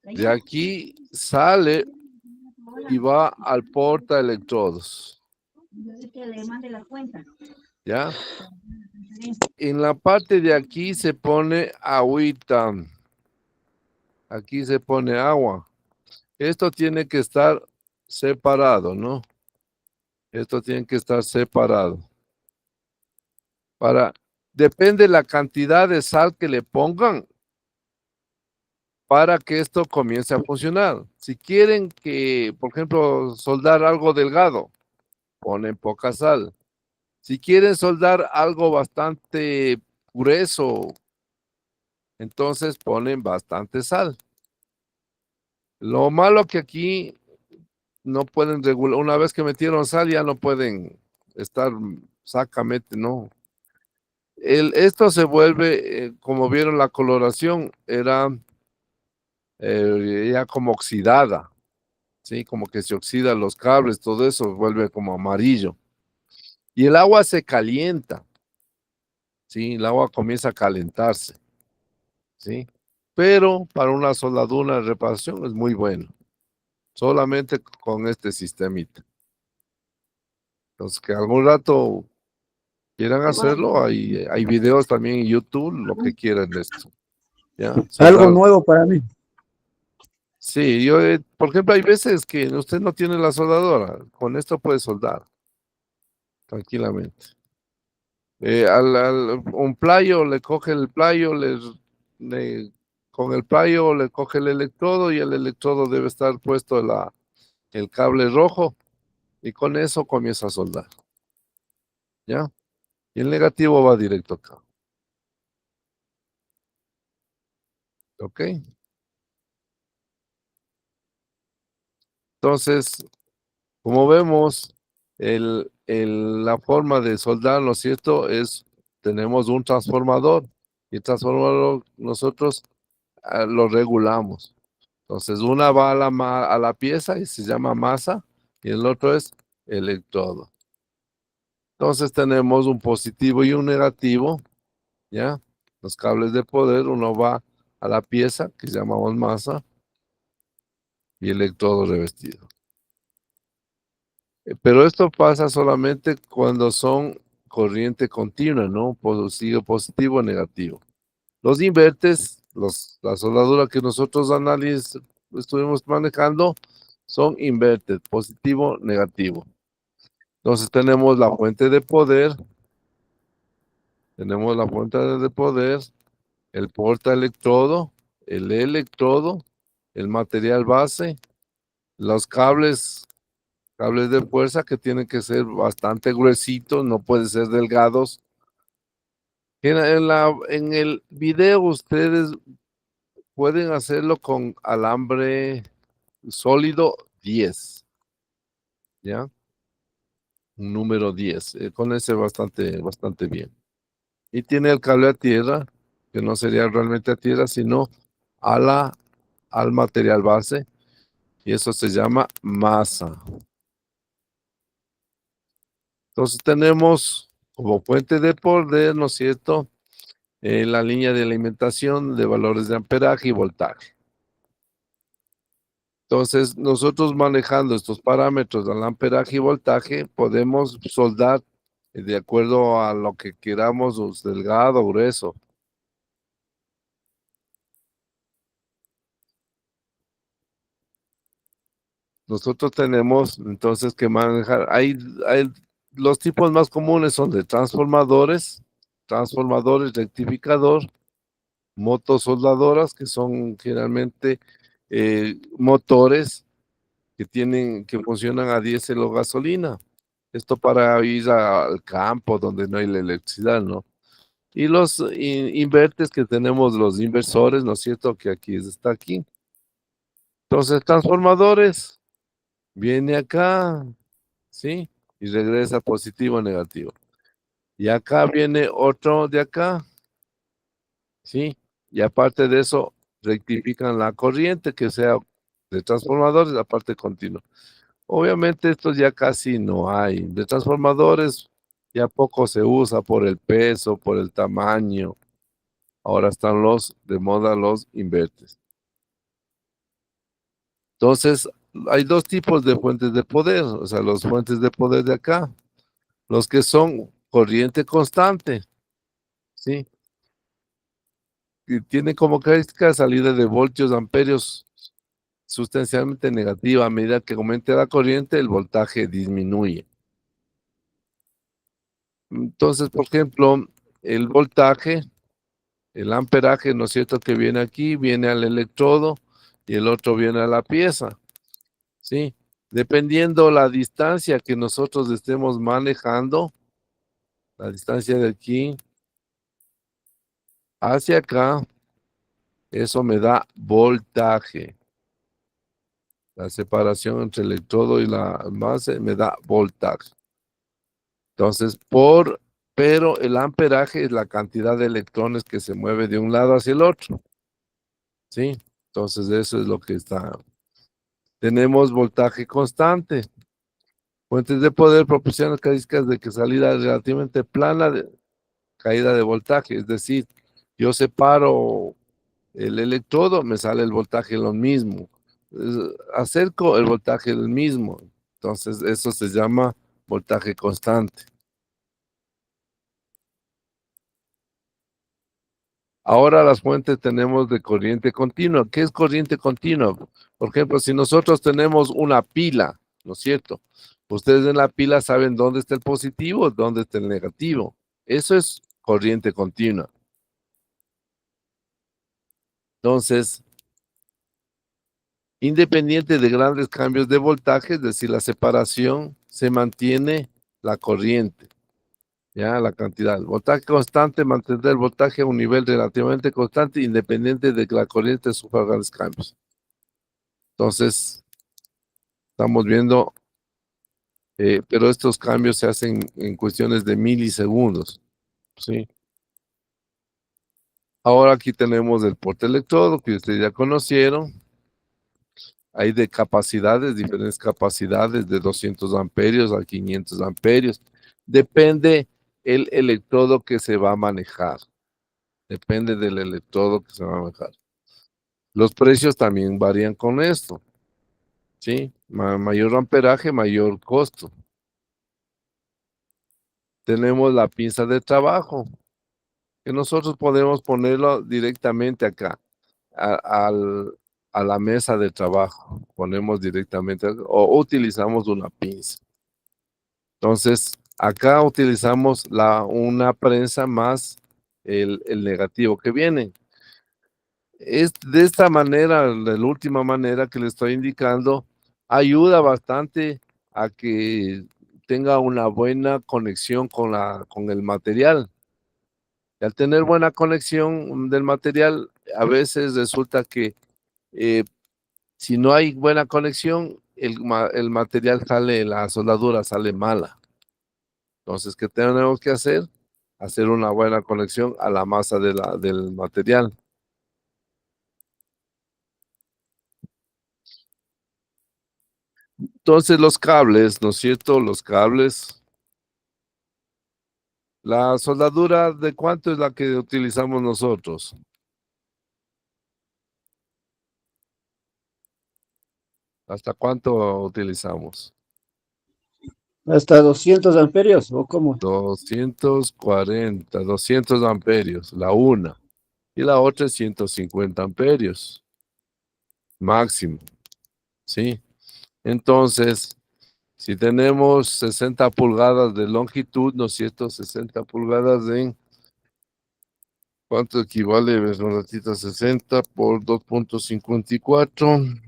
[SPEAKER 6] De aquí sale y va al portaelectrodos. ¿Ya? En la parte de aquí se pone agüita. Aquí se pone agua. Esto tiene que estar separado, ¿no? Esto tiene que estar separado. Depende la cantidad de sal que le pongan para que esto comience a funcionar. Si quieren que, por ejemplo, soldar algo delgado, ponen poca sal. Si quieren soldar algo bastante grueso, entonces ponen bastante sal. Lo malo que aquí no pueden regular, una vez que metieron sal ya no pueden estar sacamente, ¿no? Esto se vuelve, como vieron la coloración, era ya como oxidada, ¿sí? Como que se oxidan los cables, todo eso vuelve como amarillo. Y el agua se calienta, ¿sí? El agua comienza a calentarse, ¿sí? Pero para una soldadura de reparación es muy bueno, solamente con este sistemita. Entonces, que algún rato quieran hacerlo, hay videos también en YouTube, lo que quieran de esto. ¿Ya?
[SPEAKER 8] Algo nuevo para mí.
[SPEAKER 6] Sí, yo, por ejemplo, hay veces que usted no tiene la soldadora, con esto puede soldar tranquilamente. Un playo, le coge el playo, con el playo le coge el electrodo y el electrodo debe estar puesto el cable rojo y con eso comienza a soldar. ¿Ya? Y el negativo va directo acá. ¿Ok? Entonces, como vemos, la forma de soldar, ¿no es cierto? Tenemos un transformador y el transformador nosotros lo regulamos. Entonces, una va a la pieza y se llama masa y el otro es electrodo. Entonces, tenemos un positivo y un negativo, ¿ya? Los cables de poder, uno va a la pieza que llamamos masa y electrodo revestido. Pero esto pasa solamente cuando son corriente continua, ¿no? Sigue positivo o negativo. Los invertes, la soldadura que nosotros estuvimos manejando, son invertes, positivo, negativo. Entonces tenemos la fuente de poder, el portaelectrodo, el electrodo, el material base, los cables de fuerza que tienen que ser bastante gruesitos, no pueden ser delgados. En el video ustedes pueden hacerlo con alambre sólido 10, ¿ya? Un número 10, con ese bastante bien. Y tiene el cable a tierra, que no sería realmente a tierra, sino al material base, y eso se llama masa. Entonces tenemos como fuente de poder, ¿no es cierto?, la línea de alimentación de valores de amperaje y voltaje. Entonces, nosotros manejando estos parámetros del amperaje y voltaje, podemos soldar de acuerdo a lo que queramos, delgado o grueso. nosotros tenemos entonces que manejar. Hay los tipos más comunes son de transformadores, rectificador, motosoldadoras, que son generalmente motores que funcionan a diésel o gasolina. Esto para ir al campo donde no hay la electricidad, ¿no? Y los invertes que tenemos, los inversores, ¿no es cierto? Que aquí está aquí. Entonces, transformadores, viene acá, ¿sí? Y regresa positivo o negativo. Y acá viene otro de acá, ¿sí? Y aparte de eso, rectifican la corriente que sea de transformadores, la parte continua. Obviamente estos ya casi no hay. De transformadores ya poco se usa por el peso, por el tamaño. Ahora están de moda los invertes. Entonces, hay dos tipos de fuentes de poder, o sea, los fuentes de poder de acá, los que son corriente constante, ¿sí? Y tienen como característica salida de voltios, amperios sustancialmente negativa. A medida que aumente la corriente, el voltaje disminuye. Entonces, por ejemplo, el voltaje, el amperaje, ¿no es cierto? Que viene aquí, viene al electrodo y el otro viene a la pieza, ¿sí? Dependiendo la distancia que nosotros estemos manejando, la distancia de aquí hacia acá, eso me da voltaje. La separación entre el electrodo y la base me da voltaje. Entonces, pero el amperaje es la cantidad de electrones que se mueve de un lado hacia el otro. ¿Sí? Entonces, eso es lo que está. Tenemos voltaje constante. Fuentes de poder proporcionan características de que salida relativamente plana de caída de voltaje. Es decir, yo separo el electrodo, me sale el voltaje lo mismo. Acerco, el voltaje es el mismo. Entonces, eso se llama voltaje constante. Ahora las fuentes tenemos de corriente continua. ¿Qué es corriente continua? Por ejemplo, si nosotros tenemos una pila, ¿no es cierto? Ustedes en la pila saben dónde está el positivo, dónde está el negativo. Eso es corriente continua. Entonces, independiente de grandes cambios de voltaje, es decir, la separación, se mantiene la corriente. Ya, la cantidad. El voltaje constante, mantener el voltaje a un nivel relativamente constante, independiente de que la corriente sufra grandes cambios. Entonces, estamos viendo, pero estos cambios se hacen en cuestiones de milisegundos, ¿sí? Ahora aquí tenemos el portaelectrodo, que ustedes ya conocieron. Hay de capacidades, diferentes capacidades, de 200 amperios a 500 amperios. Depende el electrodo que se va a manejar. Depende del electrodo que se va a manejar. Los precios también varían con esto, ¿sí? Mayor amperaje, mayor costo. Tenemos la pinza de trabajo, que nosotros podemos ponerlo directamente acá, a la mesa de trabajo. Ponemos directamente, o utilizamos una pinza. Entonces, acá utilizamos una prensa más el negativo que viene. Es de esta manera, de la última manera que le estoy indicando, ayuda bastante a que tenga una buena conexión con el material. Y al tener buena conexión del material, a veces resulta que si no hay buena conexión, el material la soldadura sale mala. Entonces, ¿qué tenemos que hacer? Hacer una buena conexión a la masa del material. Entonces los cables, ¿no es cierto? Los cables. La soldadura, ¿de cuánto es la que utilizamos nosotros? ¿Hasta cuánto utilizamos?
[SPEAKER 8] ¿Hasta 200 amperios o cómo?
[SPEAKER 6] 240, 200 amperios, la una. Y la otra es 150 amperios. Máximo. ¿Sí? Entonces, si tenemos 60 pulgadas de longitud, ¿no es cierto? 60 pulgadas en, ¿cuánto equivale? Ves un ratito, 60 por 2.54.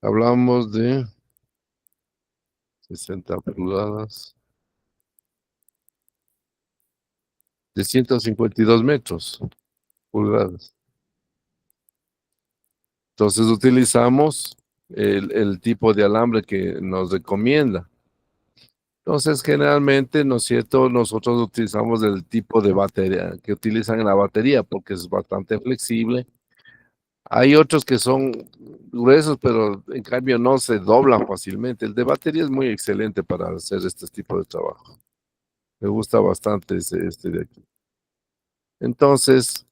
[SPEAKER 6] Hablamos de 60 pulgadas. De 152 metros pulgadas. Entonces utilizamos el tipo de alambre que nos recomienda. Entonces, generalmente, ¿no es cierto? Nosotros utilizamos el tipo de batería que utilizan en la batería porque es bastante flexible. Hay otros que son gruesos, pero en cambio no se doblan fácilmente. El de batería es muy excelente para hacer este tipo de trabajo. Me gusta bastante este de aquí. Entonces,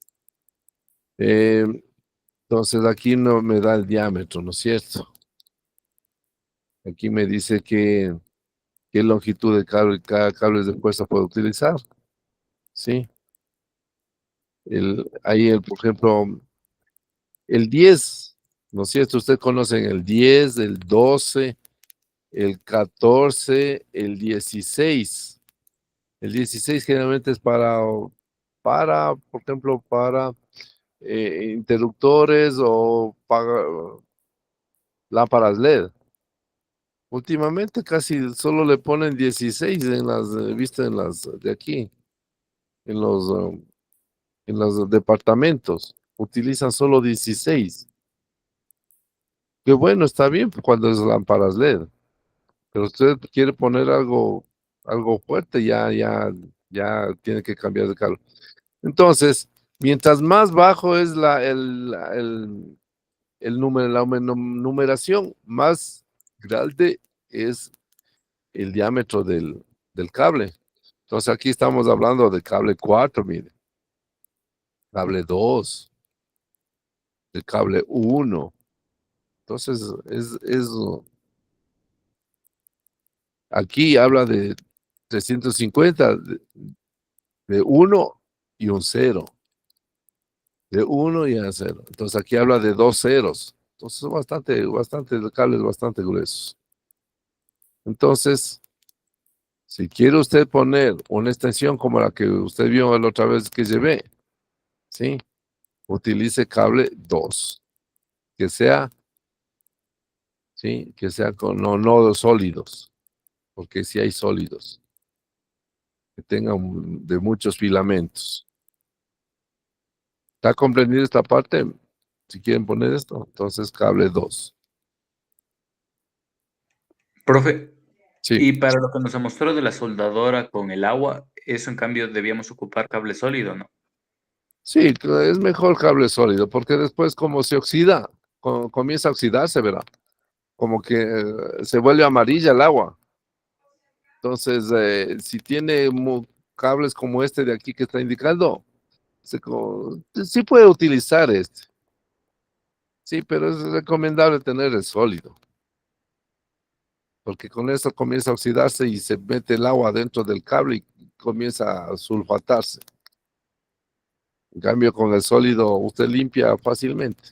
[SPEAKER 6] aquí no me da el diámetro, ¿no es cierto? Aquí me dice qué longitud de cable, cada cable de fuerza puedo utilizar. ¿Sí? Por ejemplo, el 10, ¿no es cierto? Ustedes conocen el 10, el 12, el 14, el 16. El 16 generalmente es por ejemplo, para interruptores o para lámparas LED. Últimamente casi solo le ponen 16 en las, viste, en las de aquí, en los departamentos. Utilizan solo 16. Que bueno, está bien cuando es lámparas LED. Pero usted quiere poner algo fuerte, ya tiene que cambiar de cable. Entonces, mientras más bajo es el número, la numeración, más grande es el diámetro del cable. Entonces aquí estamos hablando de cable 4, mire. Cable 2, de cable 1. Entonces aquí habla de 350, de 1 y un 0. De 1 y a 0. Entonces aquí habla de 2 ceros. Entonces son cables bastante gruesos. Entonces, si quiere usted poner una extensión como la que usted vio la otra vez que llevé, ¿sí? Utilice cable 2. Que sea, ¿sí? Que sea con no sólidos. Porque si hay sólidos. Que tengan de muchos filamentos. ¿Está comprendido esta parte? Si quieren poner esto, entonces cable 2.
[SPEAKER 10] Profe,
[SPEAKER 6] Sí.
[SPEAKER 10] y para lo que nos mostró de la soldadora con el agua, eso en cambio debíamos ocupar cable sólido, ¿no?
[SPEAKER 6] Sí, es mejor cable sólido, porque después como se oxida, comienza a oxidarse, ¿verdad? Como que se vuelve amarilla el agua. Entonces, si tiene cables como este de aquí que está indicando, sí puede utilizar este. Sí, pero es recomendable tener el sólido. Porque con eso comienza a oxidarse y se mete el agua dentro del cable y comienza a sulfatarse. En cambio, con el sólido usted limpia fácilmente.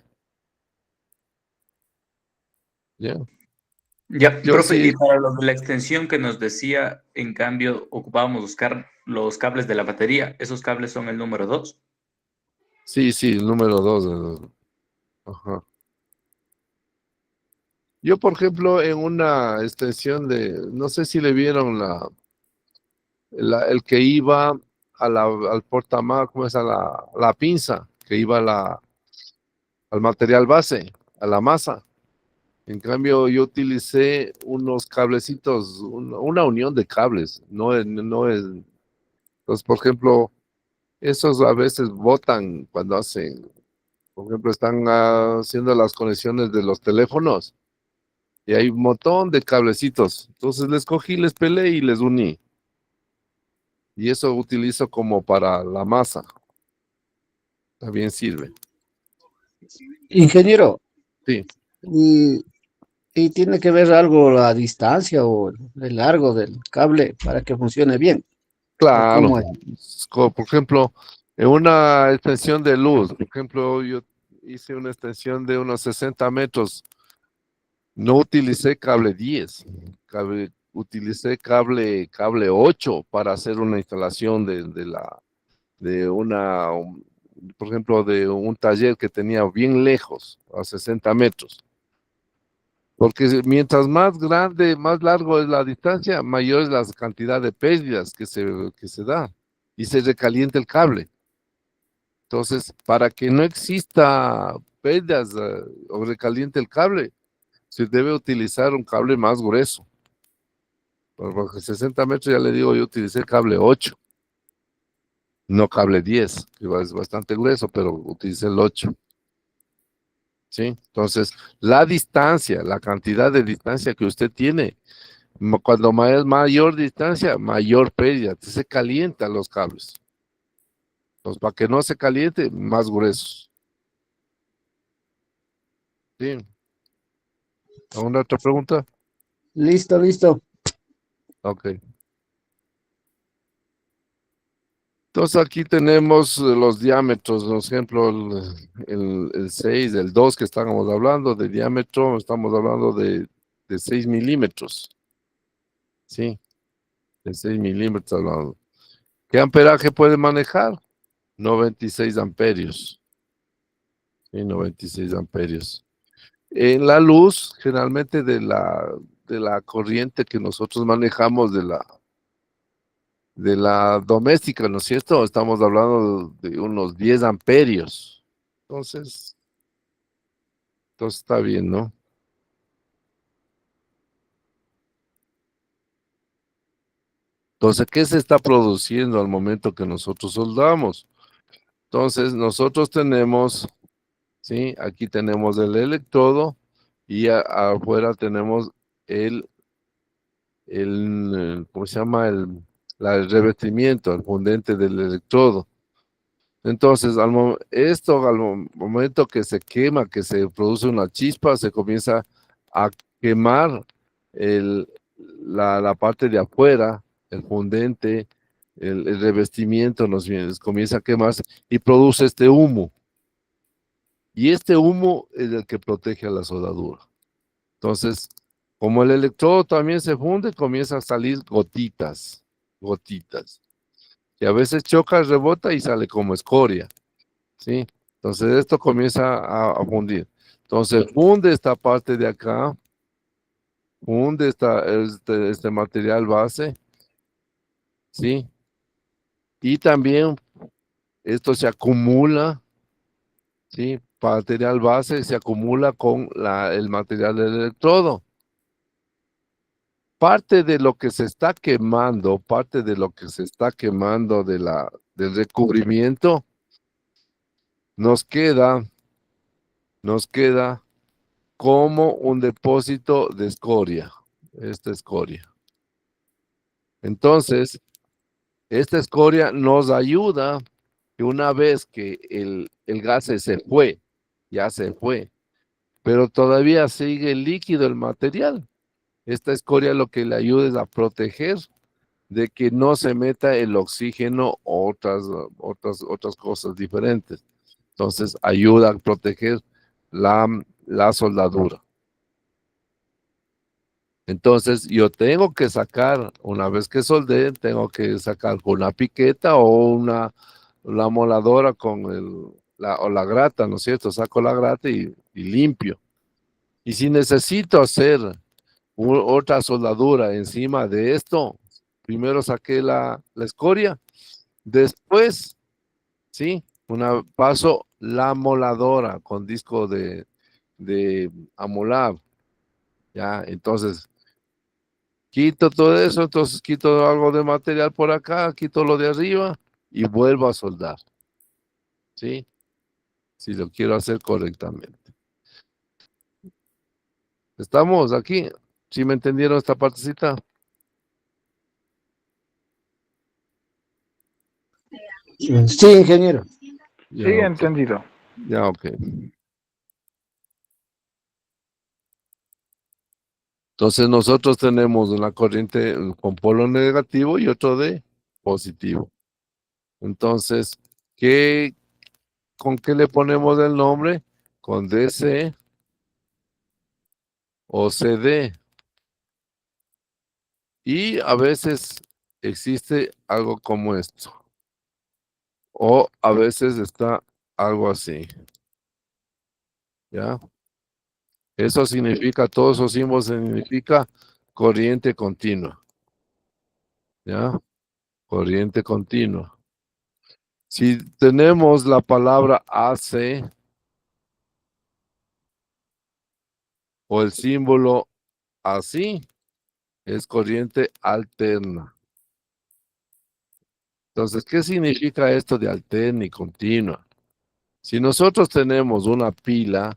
[SPEAKER 6] ¿Ya?
[SPEAKER 10] Ya,
[SPEAKER 6] Yo
[SPEAKER 10] profe, y
[SPEAKER 6] sí,
[SPEAKER 10] para lo de la extensión que nos decía, en cambio, ocupábamos buscar los cables de la batería. ¿Esos cables son el número 2?
[SPEAKER 6] sí, el número 2. Ajá. Yo, por ejemplo, en una extensión no sé si le vieron el que iba al portamar, ¿cómo es? A la pinza, que iba al material base, a la masa. En cambio, yo utilicé unos cablecitos, una unión de cables, no es. Entonces, por ejemplo, esos a veces botan cuando hacen, por ejemplo, están haciendo las conexiones de los teléfonos y hay un montón de cablecitos. Entonces les cogí, les pelé y les uní. Y eso utilizo como para la masa. También sirve.
[SPEAKER 8] Ingeniero,
[SPEAKER 6] Sí,
[SPEAKER 8] y tiene que ver algo la distancia o el largo del cable para que funcione bien. ¿O
[SPEAKER 6] claro.
[SPEAKER 8] cómo es?
[SPEAKER 6] Por ejemplo, en una extensión de luz, por ejemplo, yo hice una extensión de unos 60 metros No utilicé cable 10, utilicé cable 8 para hacer una instalación por ejemplo, de un taller que tenía bien lejos, a 60 metros. Porque mientras más grande, más largo es la distancia, mayor es la cantidad de pérdidas que se da y se recalienta el cable. Entonces, para que no exista pérdidas o recaliente el cable, se debe utilizar un cable más grueso. Por 60 metros, ya le digo, yo utilicé cable 8, no cable 10, que es bastante grueso, pero utilicé el 8. ¿Sí? Entonces, la distancia, la cantidad de distancia que usted tiene, cuando es mayor distancia, mayor pérdida, se calientan los cables. Entonces, para que no se caliente, más gruesos. ¿Sí? ¿Alguna otra pregunta?
[SPEAKER 8] Listo, listo.
[SPEAKER 6] Ok. Entonces aquí tenemos los diámetros, por ejemplo, el 6, el 2 que estábamos hablando de diámetro, estamos hablando de 6 milímetros. ¿Sí? De 6 milímetros hablando. ¿Qué amperaje puede manejar? 96 amperios. Sí, 96 amperios. En la luz, generalmente de la corriente que nosotros manejamos de la doméstica, ¿no es cierto? Estamos hablando de unos 10 amperios. Entonces está bien, ¿no? Entonces, ¿qué se está produciendo al momento que nosotros soldamos? Entonces, nosotros tenemos, ¿sí? Aquí tenemos el electrodo y afuera tenemos ¿cómo se llama? El revestimiento, el fundente del electrodo. Entonces, al momento que se quema, que se produce una chispa, se comienza a quemar la parte de afuera, el fundente, el revestimiento comienza a quemarse y produce este humo. Y este humo es el que protege a la soldadura. Entonces, como el electrodo también se funde, comienza a salir gotitas. Y a veces choca, rebota y sale como escoria. ¿Sí? Entonces esto comienza a fundir. Entonces funde esta parte de acá, funde este material base, ¿sí? Y también esto se acumula, ¿sí? Material base se acumula con el material del electrodo. Parte de lo que se está quemando, del recubrimiento, nos queda como un depósito de escoria. Esta escoria. Entonces, esta escoria nos ayuda que una vez que el gas ya se fue, pero todavía sigue líquido el material. Esta escoria lo que le ayuda es a proteger de que no se meta el oxígeno o otras cosas diferentes. Entonces, ayuda a proteger la soldadura. Entonces, yo tengo que sacar, una vez que soldé, tengo que sacar con una piqueta o la moladora o la grata, ¿no es cierto? Saco la grata y limpio. Y si necesito hacer otra soldadura encima de esto, primero saqué la escoria, después, ¿sí? Paso la moladora con disco de amolar, ¿ya? Entonces, quito todo eso, entonces quito algo de material por acá, quito lo de arriba y vuelvo a soldar. ¿Sí? Si lo quiero hacer correctamente. ¿Estamos aquí? ¿Sí me entendieron esta partecita?
[SPEAKER 8] Sí, ingeniero.
[SPEAKER 6] Ya,
[SPEAKER 11] Sí,
[SPEAKER 6] ok.
[SPEAKER 11] entendido.
[SPEAKER 6] Ya, ok. Entonces nosotros tenemos una corriente con polo negativo y otro de positivo. Entonces, ¿con qué le ponemos el nombre? Con DC o CD. Y a veces existe algo como esto. O a veces está algo así. ¿Ya? Eso significa, todos esos símbolos significa corriente continua. ¿Ya? Corriente continua. Si tenemos la palabra AC o el símbolo así, es corriente alterna. Entonces, ¿qué significa esto de alterna y continua? Si nosotros tenemos una pila,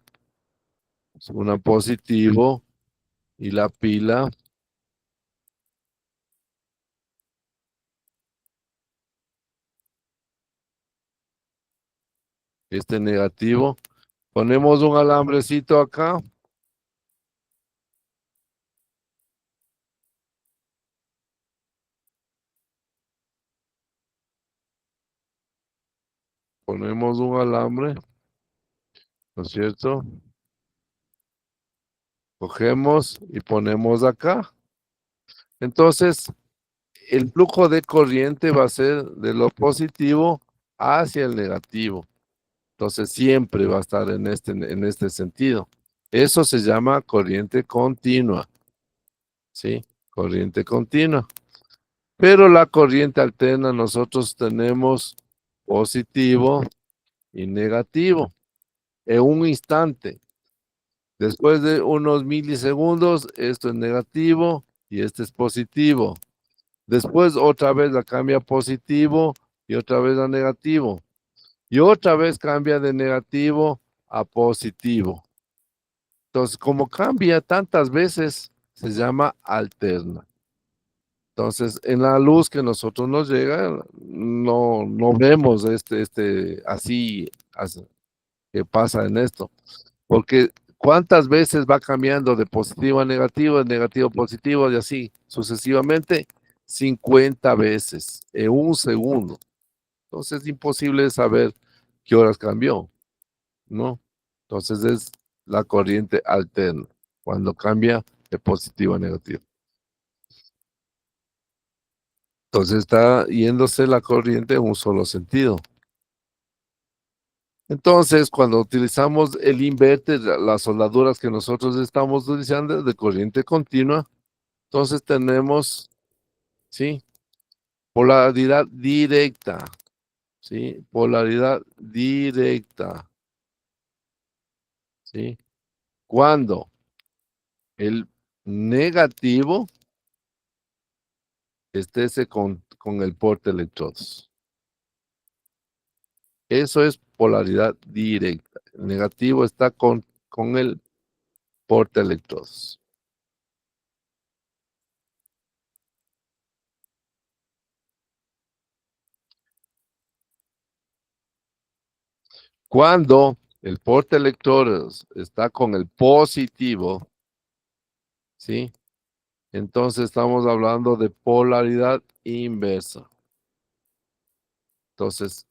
[SPEAKER 6] una positivo y la pila este negativo, ponemos un alambrecito acá. Ponemos un alambre, ¿no es cierto? Cogemos y ponemos acá. Entonces, el flujo de corriente va a ser de lo positivo hacia el negativo. Entonces, siempre va a estar en este sentido. Eso se llama corriente continua. ¿Sí? Corriente continua. Pero la corriente alterna nosotros tenemos positivo y negativo en un instante. Después de unos milisegundos, esto es negativo y este es positivo. Después otra vez la cambia a positivo y otra vez a negativo. Y otra vez cambia de negativo a positivo. Entonces, como cambia tantas veces, se llama alterna. Entonces, en la luz que nosotros nos llega, no vemos así que pasa en esto. Porque ¿cuántas veces va cambiando de positivo a negativo, de negativo a positivo y así sucesivamente? 50 veces en un segundo. Entonces es imposible saber qué horas cambió, ¿no? Entonces es la corriente alterna, cuando cambia de positivo a negativo. Entonces está yéndose la corriente en un solo sentido. Entonces, cuando utilizamos el inverter, las soldaduras que nosotros estamos utilizando de corriente continua, entonces tenemos, ¿sí? Polaridad directa, ¿sí? Polaridad directa, ¿sí? Cuando el negativo esté con el porte electrodos. Eso es polaridad directa. El negativo está con el porte electrodos. Cuando el porte electrodos está con el positivo, ¿sí? Entonces estamos hablando de polaridad inversa. Entonces,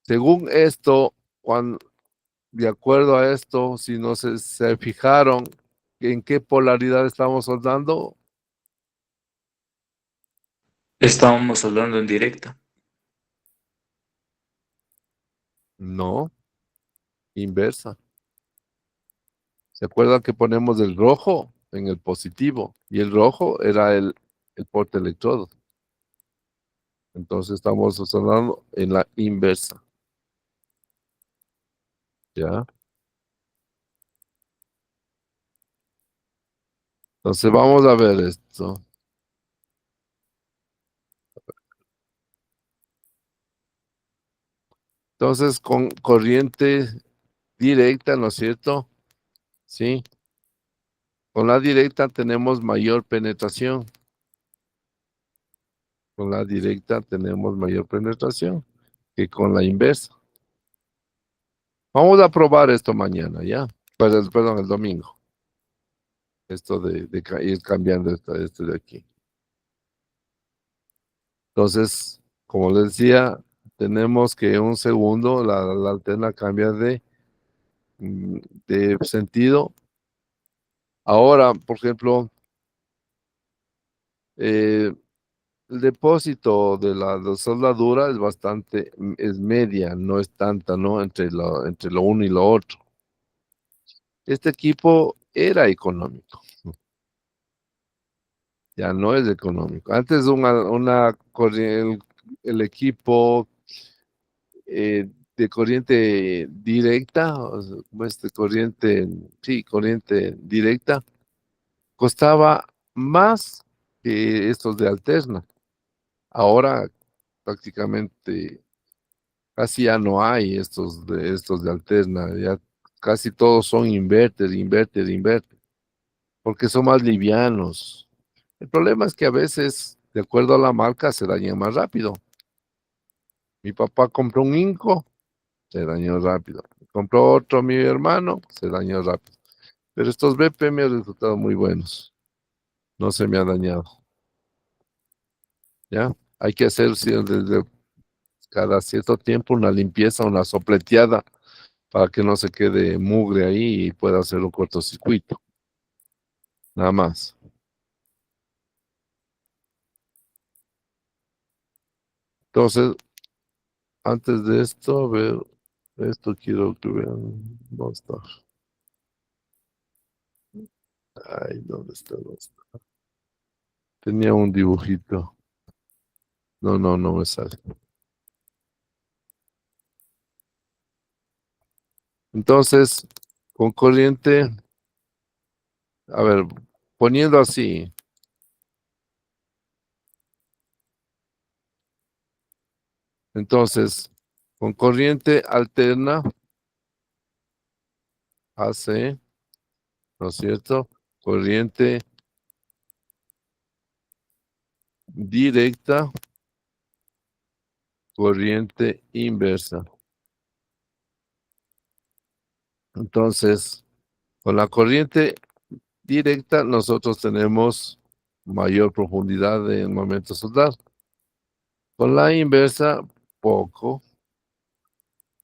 [SPEAKER 6] según esto, de acuerdo a esto, si no se fijaron en qué polaridad estamos soldando,
[SPEAKER 10] Estábamos hablando en directa.
[SPEAKER 6] no, inversa. ¿Se acuerdan que ponemos el rojo en el positivo? Y el rojo era el porte electrodo. Entonces estamos hablando en la inversa. ¿Ya? Entonces vamos a ver esto. Entonces con corriente directa, ¿no es cierto? Sí. Con la directa tenemos mayor penetración. Con la directa tenemos mayor penetración que con la inversa. Vamos a probar esto mañana, ¿ya? Perdón, el domingo. Esto de ir cambiando este de aquí. Entonces, como les decía, tenemos que en un segundo la alterna cambia de sentido Ahora, por ejemplo, eh, el depósito de la soldadura es bastante, es media, no es tanta, ¿no? Entre lo uno y lo otro. Este equipo era económico, ya no es económico. Antes el equipo de corriente directa, o sea, pues de corriente, sí, corriente directa, costaba más que estos de alterna. Ahora prácticamente casi ya no hay estos de alterna, ya casi todos son inverter, porque son más livianos. El problema es que a veces, de acuerdo a la marca, se dañan más rápido. Mi papá compró un Inco, se dañó rápido. Compró otro mi hermano, se dañó rápido. Pero estos BP me han resultado muy buenos. No se me ha dañado. ¿Ya? Hay que hacer desde cada cierto tiempo una limpieza, una sopleteada para que no se quede mugre ahí y pueda hacer un cortocircuito. Nada más. Entonces, antes de esto, a ver, esto quiero que vean. ¿Dónde está? Ay, ¿dónde está? ¿Dónde está? Tenía un dibujito. No, no me sale. Entonces, con corriente, a ver, poniendo así, entonces, con corriente alterna, AC, ¿no es cierto? Corriente directa, corriente inversa. Entonces, con la corriente directa, nosotros tenemos mayor profundidad en el momento de soldar. Con la inversa, poco.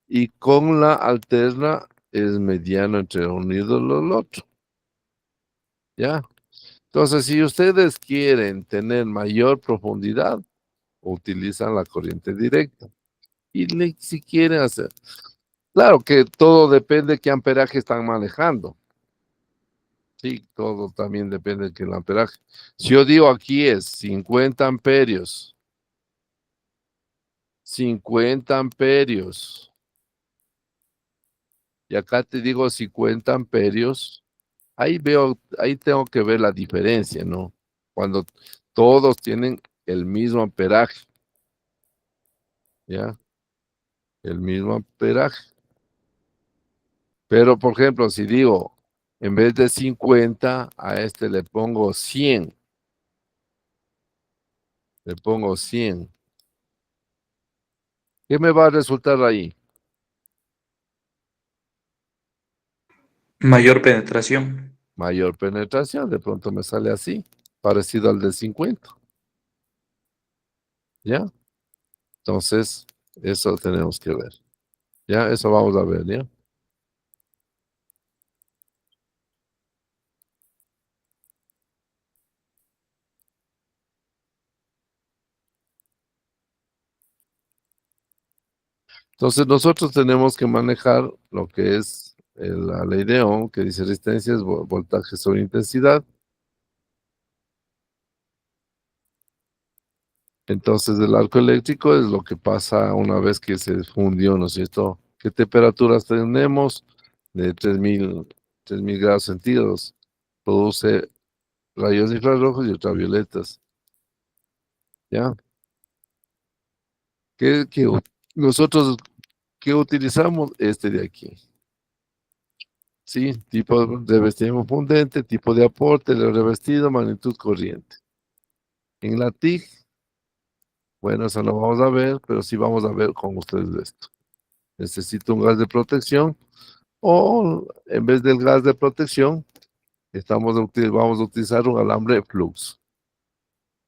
[SPEAKER 6] Y con la alterna, es mediano entre uno y el otro. ¿Ya? Entonces, si ustedes quieren tener mayor profundidad, utilizan la corriente directa. Y si quieren hacer, claro que todo depende de qué amperaje están manejando. Sí, todo también depende de qué amperaje. Si yo digo aquí es 50 amperios, 50 amperios, y acá te digo 50 amperios, ahí tengo que ver la diferencia, ¿no? Cuando todos tienen el mismo amperaje, ¿ya? El mismo amperaje. Pero, por ejemplo, si digo, en vez de 50, a este le pongo 100. Le pongo 100. ¿Qué me va a resultar ahí?
[SPEAKER 10] Mayor penetración.
[SPEAKER 6] Mayor penetración. De pronto me sale así, parecido al de 50. ¿Ya? Entonces, eso tenemos que ver. ¿Ya? Eso vamos a ver, ¿ya? Entonces, nosotros tenemos que manejar lo que es la ley de Ohm, que dice resistencia es voltaje sobre intensidad. Entonces, el arco eléctrico es lo que pasa una vez que se fundió, ¿no es cierto? ¿Qué temperaturas tenemos? De 3000 grados centígrados. Produce rayos infrarrojos y ultravioletas. ¿Ya? Nosotros, ¿qué utilizamos? Este de aquí. ¿Sí? Tipo de revestimiento fundente, tipo de aporte, de revestido, magnitud corriente. En la TIG, bueno, eso no vamos a ver, pero sí vamos a ver con ustedes esto. Necesito un gas de protección. O en vez del gas de protección, vamos a utilizar un alambre flux.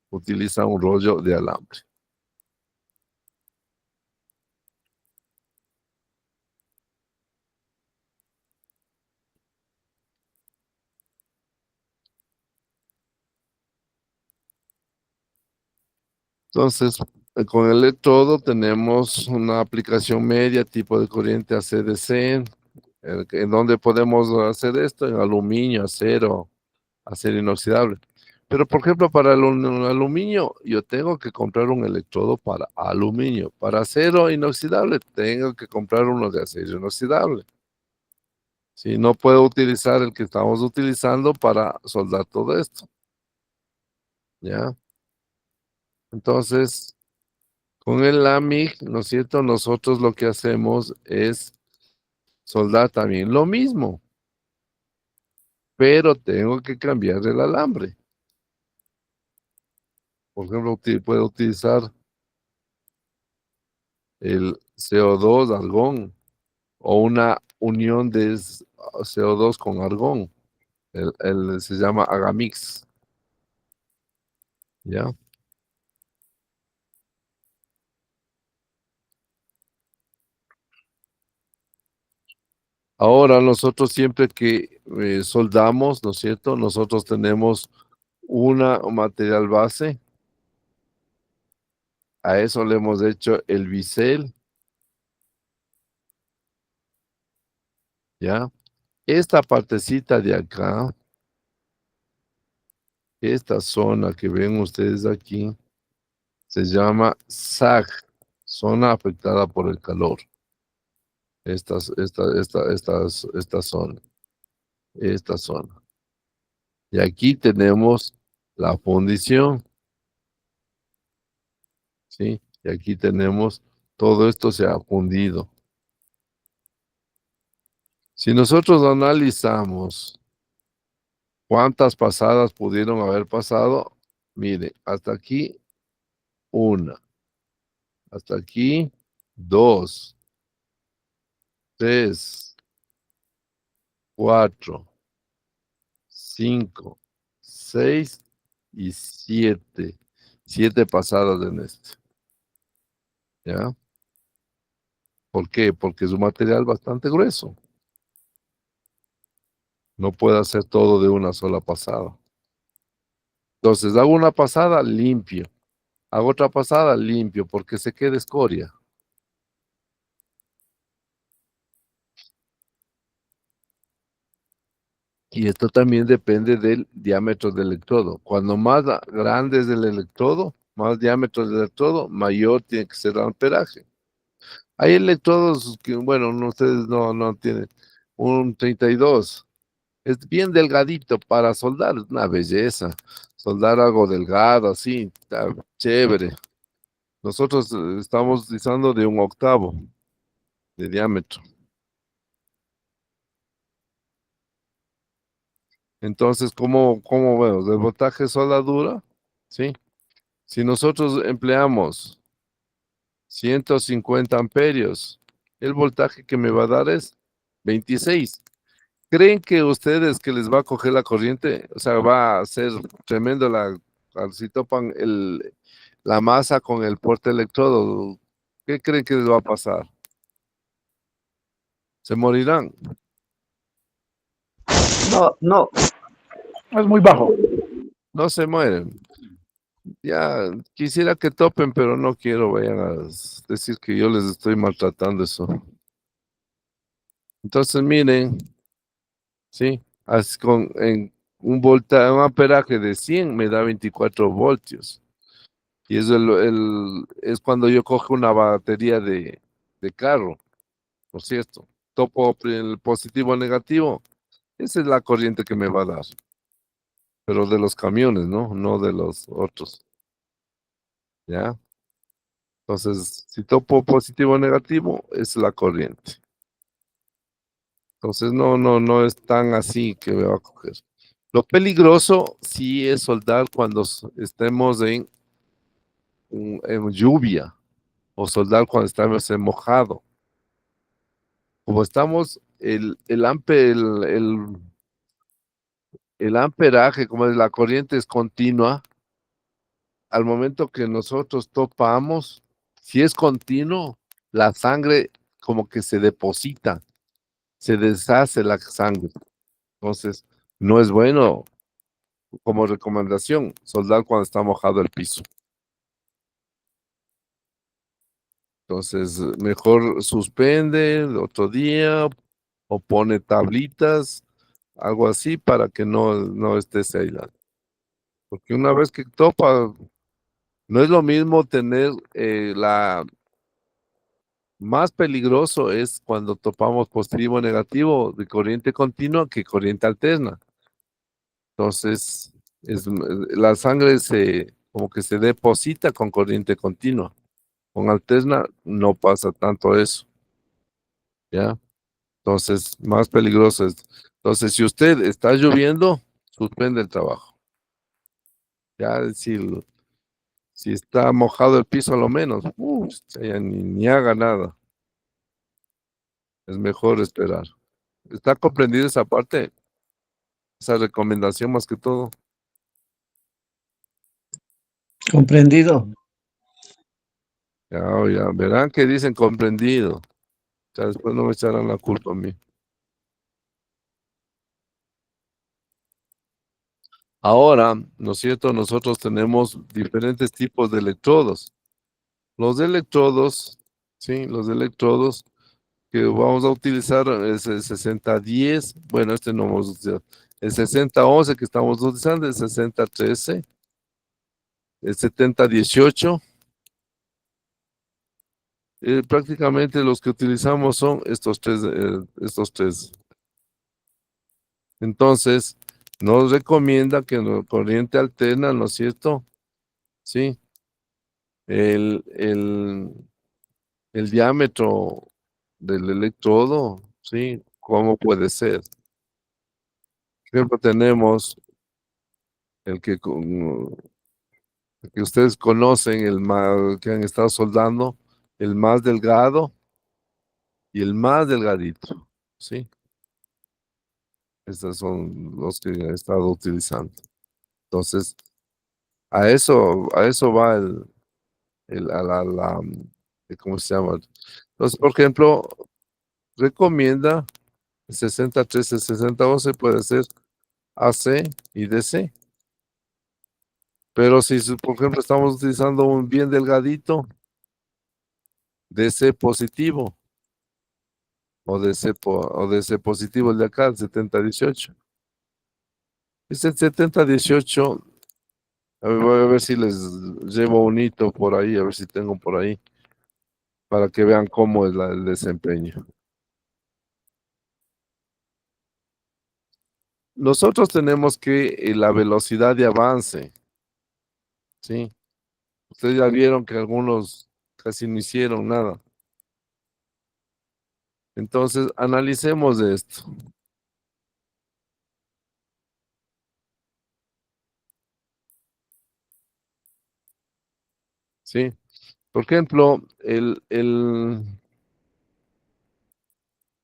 [SPEAKER 6] Utiliza un rollo de alambre. Entonces, con el electrodo tenemos una aplicación media tipo de corriente AC/DC, en donde podemos hacer esto en aluminio, acero inoxidable. Pero, por ejemplo, para el aluminio, yo tengo que comprar un electrodo para aluminio. Para acero inoxidable, tengo que comprar uno de acero inoxidable. Si no puedo utilizar el que estamos utilizando para soldar todo esto. ¿Ya? Entonces, con el AMIG, ¿no es cierto? Nosotros lo que hacemos es soldar también lo mismo, pero tengo que cambiar el alambre. Por ejemplo, puedo utilizar el CO2, argón, o una unión de CO2 con argón. Se llama Agamix. ¿Ya? Ahora nosotros siempre que soldamos, ¿no es cierto? Nosotros tenemos un material base. A eso le hemos hecho el bisel. ¿Ya? Esta partecita de acá, esta zona que ven ustedes aquí, se llama SAG, zona afectada por el calor. Esta zona. Y aquí tenemos la fundición, ¿sí? Y aquí tenemos, todo esto se ha fundido. Si nosotros analizamos cuántas pasadas pudieron haber pasado, mire, hasta aquí, una. Hasta aquí, 2, 3, 4, 5, 6 y 7. 7 pasadas en este. ¿Ya? ¿Por qué? Porque es un material bastante grueso. No puede hacer todo de una sola pasada. Entonces, hago una pasada, limpio. Hago otra pasada, limpio, porque se queda escoria. Y esto también depende del diámetro del electrodo. Cuando más grande es el electrodo, más diámetro del electrodo, mayor tiene que ser el amperaje. Hay electrodos que, bueno, ustedes no tienen un 32. Es bien delgadito para soldar, es una belleza. Soldar algo delgado, así, está chévere. Nosotros estamos utilizando de 1/8 de diámetro. Entonces, ¿cómo vemos? Del voltaje soldadura, ¿sí? Si nosotros empleamos 150 amperios, el voltaje que me va a dar es 26. ¿Creen que ustedes que les va a coger la corriente, o sea, va a ser tremendo si topan la masa con el portaelectrodo? ¿Qué creen que les va a pasar? ¿Se morirán?
[SPEAKER 8] No, es muy bajo.
[SPEAKER 6] No se mueren. Ya quisiera que topen, pero no quiero vayan a decir que yo les estoy maltratando eso. Entonces miren, sí, en un amperaje de 100 me da 24 voltios. Y eso es cuando yo cojo una batería de carro, por cierto. Topo el positivo o negativo, esa es la corriente que me va a dar. Pero de los camiones, ¿no? No de los otros. ¿Ya? Entonces, si topo positivo o negativo, es la corriente. Entonces, no es tan así que me va a coger. Lo peligroso sí es soldar cuando estemos en lluvia o soldar cuando estamos en mojado. Como estamos, el amperaje, como es la corriente es continua, al momento que nosotros topamos, si es continuo, la sangre como que se deposita, se deshace la sangre. Entonces, no es bueno como recomendación soldar cuando está mojado el piso. Entonces, mejor suspende otro día o pone tablitas, algo así para que no estés aislado. Porque una vez que topa, no es lo mismo tener la más peligroso es cuando topamos positivo o negativo de corriente continua que corriente alterna. Entonces, la sangre como que se deposita con corriente continua. Con alterna no pasa tanto eso, ¿ya? Entonces, más peligroso es. Entonces, si usted está lloviendo, suspende el trabajo. Ya, si está mojado el piso a lo menos, ya ni haga nada. Es mejor esperar. ¿Está comprendida esa parte? Esa recomendación más que todo.
[SPEAKER 8] Comprendido.
[SPEAKER 6] Ya, verán que dicen comprendido. Ya después no me echarán la culpa a mí. Ahora, ¿no es cierto? Nosotros tenemos diferentes tipos de electrodos. Los electrodos, sí, los electrodos que vamos a utilizar es el 6010, bueno, este no vamos a utilizar, el 6011 que estamos utilizando, el 6013, el 7018. Prácticamente los que utilizamos son estos tres. Entonces, nos recomienda que en corriente alterna, ¿no es cierto? Sí, el diámetro del electrodo, ¿sí? ¿Cómo puede ser? Por ejemplo, tenemos el que ustedes conocen, que han estado soldando, el más delgado y el más delgadito, ¿sí? Estos son los que he estado utilizando. Entonces, a eso va ¿cómo se llama? Entonces, por ejemplo, recomienda el 6013, el 6011 puede ser AC y DC. Pero si, por ejemplo, estamos utilizando un bien delgadito, DC positivo, o DC positivo el de acá, el 7018. Ese 7018, voy a ver si les llevo un hito por ahí, a ver si tengo por ahí, para que vean cómo es el desempeño. Nosotros tenemos que la velocidad de avance, ¿sí? Ustedes ya vieron que algunos casi no hicieron nada. Entonces, analicemos esto. ¿Sí? Por ejemplo,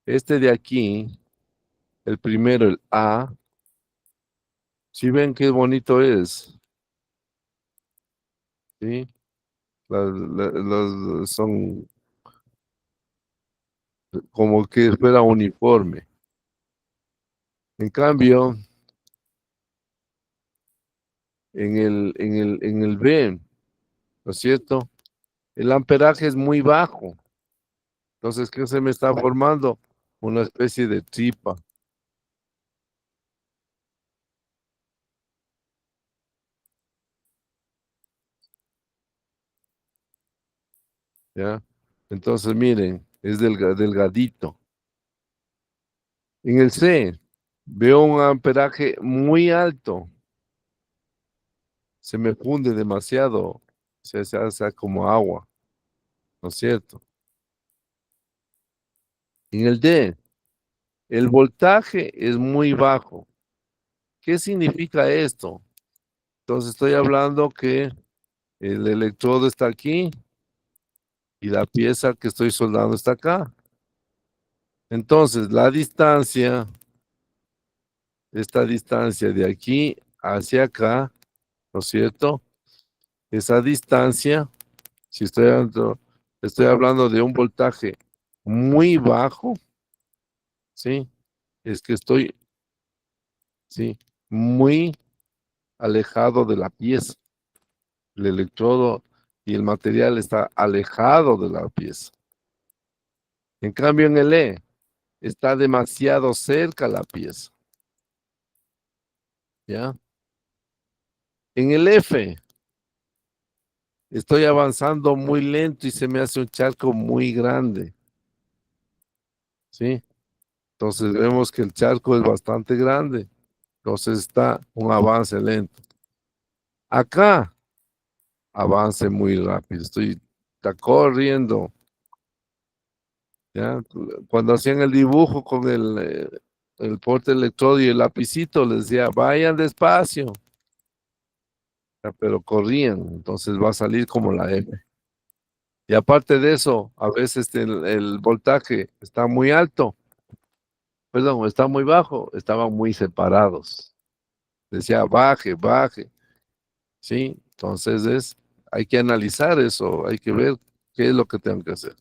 [SPEAKER 6] este de aquí, el primero, el A, si ven qué bonito es, ¿sí? Son como que fuera uniforme. En cambio, en el B, ¿no es cierto? El amperaje es muy bajo. Entonces, ¿qué se me está formando? Una especie de tripa. ¿Ya? Entonces, miren, es delgadito. En el C, veo un amperaje muy alto. Se me funde demasiado. Se hace como agua. ¿No es cierto? En el D, el voltaje es muy bajo. ¿Qué significa esto? Entonces estoy hablando que el electrodo está aquí y la pieza que estoy soldando está acá. Entonces la distancia, esta distancia de aquí hacia acá, ¿no es cierto? Esa distancia, si estoy hablando de un voltaje muy bajo, ¿sí? Es que estoy, ¿sí? Muy alejado de la pieza. El electrodo y el material está alejado de la pieza. En cambio, en el E está demasiado cerca la pieza. ¿Ya? En el F estoy avanzando muy lento y se me hace un charco muy grande. ¿Sí? Entonces vemos que el charco es bastante grande. Entonces está un avance lento. Acá, avance muy rápido. Está corriendo. ¿Ya? Cuando hacían el dibujo con el porte electrodo y el lapicito, les decía, vayan despacio. Ya, pero corrían, entonces va a salir como la F. Y aparte de eso, a veces el voltaje está muy alto, perdón, está muy bajo, estaban muy separados. Decía, baje, baje. ¿Sí? Entonces hay que analizar eso, hay que ver qué es lo que tengo que hacer.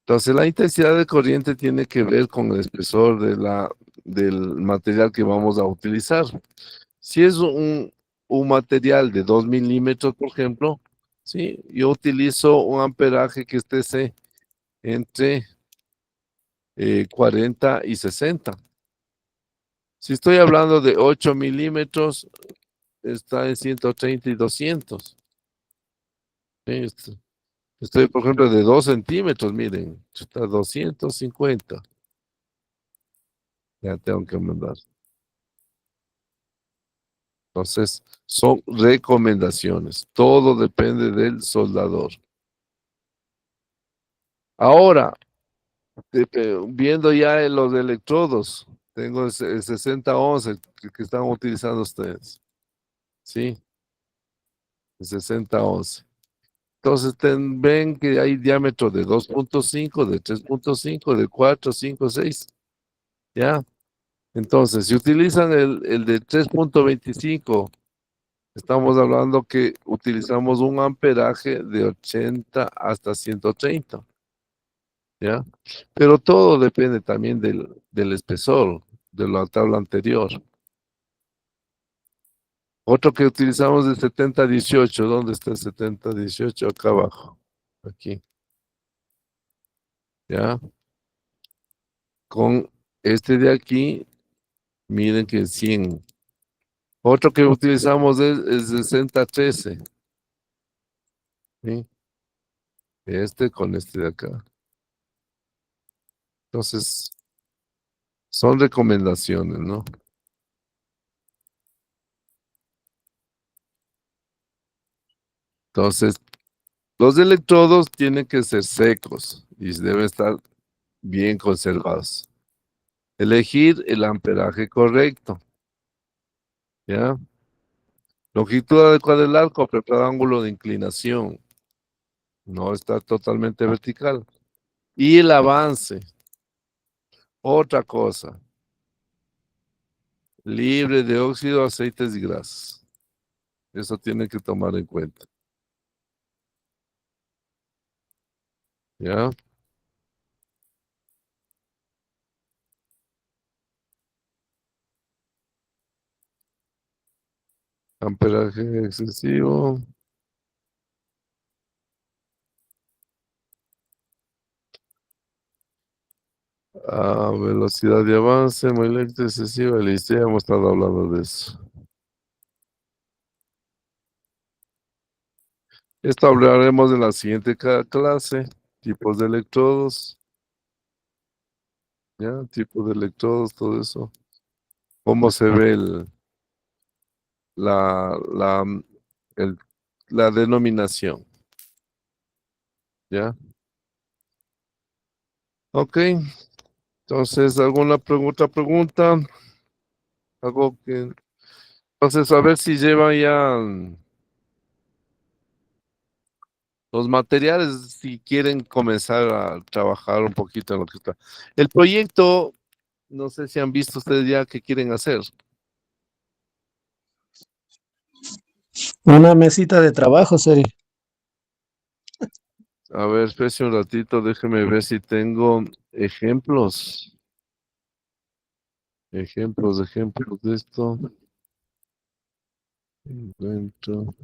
[SPEAKER 6] Entonces la intensidad de corriente tiene que ver con el espesor del material que vamos a utilizar. Si es un material de 2 milímetros, por ejemplo, ¿sí? Yo utilizo un amperaje que esté entre 40 y 60. Si estoy hablando de 8 milímetros, está en 130 y 200. ¿Sí? Estoy, por ejemplo, de 2 centímetros, miren, está 250. Ya tengo que mandar. Entonces, son recomendaciones. Todo depende del soldador. Ahora, viendo ya los electrodos, tengo el 6011 que están utilizando ustedes. ¿Sí? El 6011. Entonces, ven que hay diámetro de 2.5, de 3.5, de 4, 5, 6. ¿Ya? Entonces, si utilizan el de 3.25, estamos hablando que utilizamos un amperaje de 80 hasta 130. ¿Ya? Pero todo depende también del espesor de la tabla anterior. Otro que utilizamos es 7018. ¿Dónde está el 7018? Acá abajo. Aquí. ¿Ya? Con este de aquí, miren que es 100. Otro que utilizamos es el 6013. ¿Sí? Este con este de acá. Entonces, son recomendaciones, ¿no? Entonces, los electrodos tienen que ser secos y deben estar bien conservados. Elegir el amperaje correcto. ¿Ya? Longitud adecuada del arco, apretar ángulo de inclinación. No está totalmente vertical. Y el avance. Otra cosa. Libre de óxido, aceites y grasas. Eso tienen que tomar en cuenta. ¿Ya? Amperaje excesivo. Velocidad de avance, muy lenta, excesiva. Listo, ya hemos estado hablando de eso. Esto hablaremos en la siguiente clase. Tipos de electrodos. ¿Ya? Tipos de electrodos, todo eso. Cómo se ve la, la, la denominación. ¿Ya? Ok. Entonces, ¿alguna pregunta? Algo que... Entonces, a ver si llevan ya los materiales, si quieren comenzar a trabajar un poquito en lo que está. El proyecto, no sé si han visto ustedes ya qué quieren hacer.
[SPEAKER 8] Una mesita de trabajo, sería.
[SPEAKER 6] A ver, espérense un ratito, déjenme ver si tengo ejemplos. Ejemplos de esto. Dentro.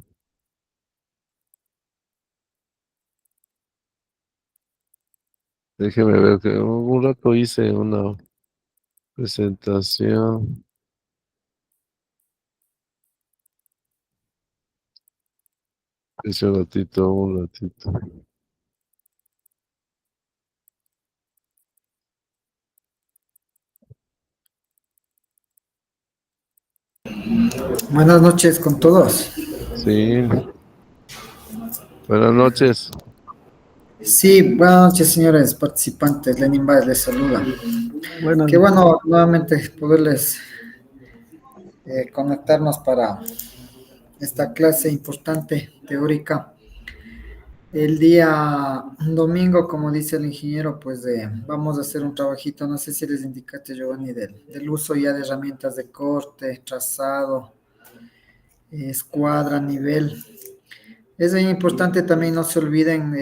[SPEAKER 6] Déjeme ver que un rato hice una presentación. Ese ratito, un ratito.
[SPEAKER 11] Buenas noches con todos.
[SPEAKER 6] Sí. Buenas noches.
[SPEAKER 11] Sí, buenas noches, señores participantes. Lenin Baez les saluda.
[SPEAKER 8] Bueno,
[SPEAKER 11] Qué bueno nuevamente poderles conectarnos para esta clase importante, teórica. El día domingo, como dice el ingeniero, pues vamos a hacer un trabajito, no sé si les indicaste, Giovanni, del uso ya de herramientas de corte, trazado, escuadra, nivel. Es bien importante también, no se olviden,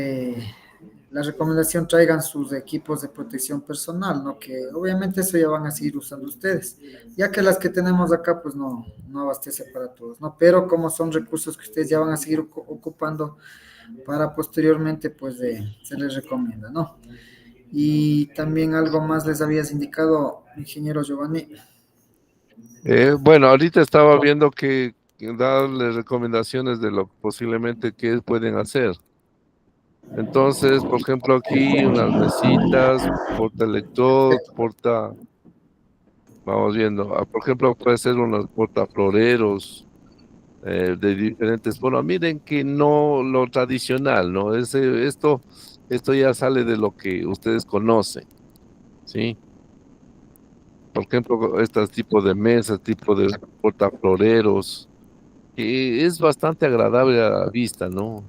[SPEAKER 11] la recomendación, traigan sus equipos de protección personal, ¿no? Que obviamente eso ya van a seguir usando ustedes, ya que las que tenemos acá pues no abastece para todos, ¿no? Pero como son recursos que ustedes ya van a seguir ocupando para posteriormente, pues se les recomienda, ¿no? Y también algo más les habías indicado, ingeniero Giovanni.
[SPEAKER 6] Bueno, ahorita estaba viendo que darles recomendaciones de lo posiblemente que pueden hacer. Entonces, por ejemplo, aquí unas mesitas, portalector, vamos viendo, por ejemplo, puede ser unos portafloreros de diferentes formas. Miren que no lo tradicional, ¿no? Esto ya sale de lo que ustedes conocen, ¿sí? Por ejemplo, este tipo de mesas, tipo de portafloreros, que es bastante agradable a la vista, ¿no?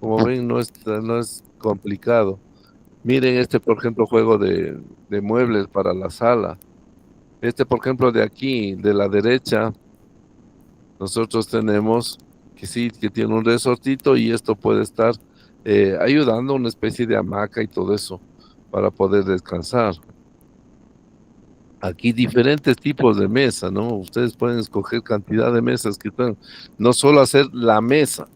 [SPEAKER 6] Como ven, no es complicado. Miren por ejemplo, juego de muebles para la sala. Por ejemplo, de aquí, de la derecha, nosotros tenemos que sí, que tiene un resortito y esto puede estar ayudando a una especie de hamaca y todo eso para poder descansar. Aquí diferentes tipos de mesa, ¿no? Ustedes pueden escoger cantidad de mesas que están, no solo hacer la mesa,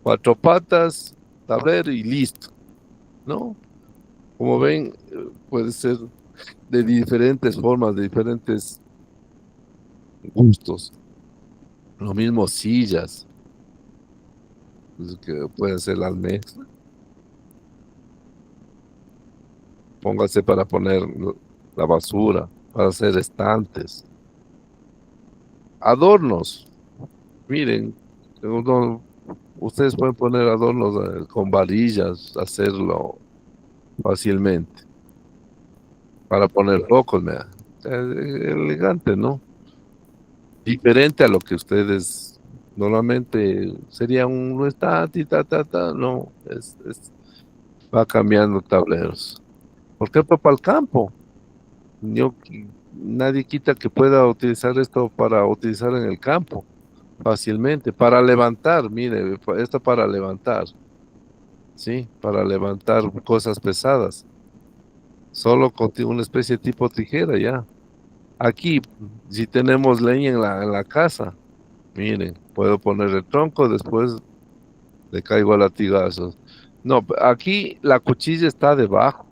[SPEAKER 6] 4 patas, tablero y listo, ¿no? Como ven, puede ser de diferentes formas, de diferentes gustos. Lo mismo sillas, pues, que pueden ser las mesas. Póngase para poner la basura, para hacer estantes. Adornos. Miren, ustedes pueden poner adornos con varillas, hacerlo fácilmente. Para poner focos, mira. Elegante, ¿no? Diferente a lo que ustedes normalmente sería un estante, no, va cambiando tableros. ¿Por qué para el campo? Nadie quita que pueda utilizar esto para utilizar en el campo fácilmente, para levantar, mire, esto para levantar, ¿sí? Para levantar cosas pesadas, solo con una especie de tipo tijera ya. Aquí, si tenemos leña en la casa, miren, puedo poner el tronco, después le caigo a latigazos. No, aquí la cuchilla está debajo,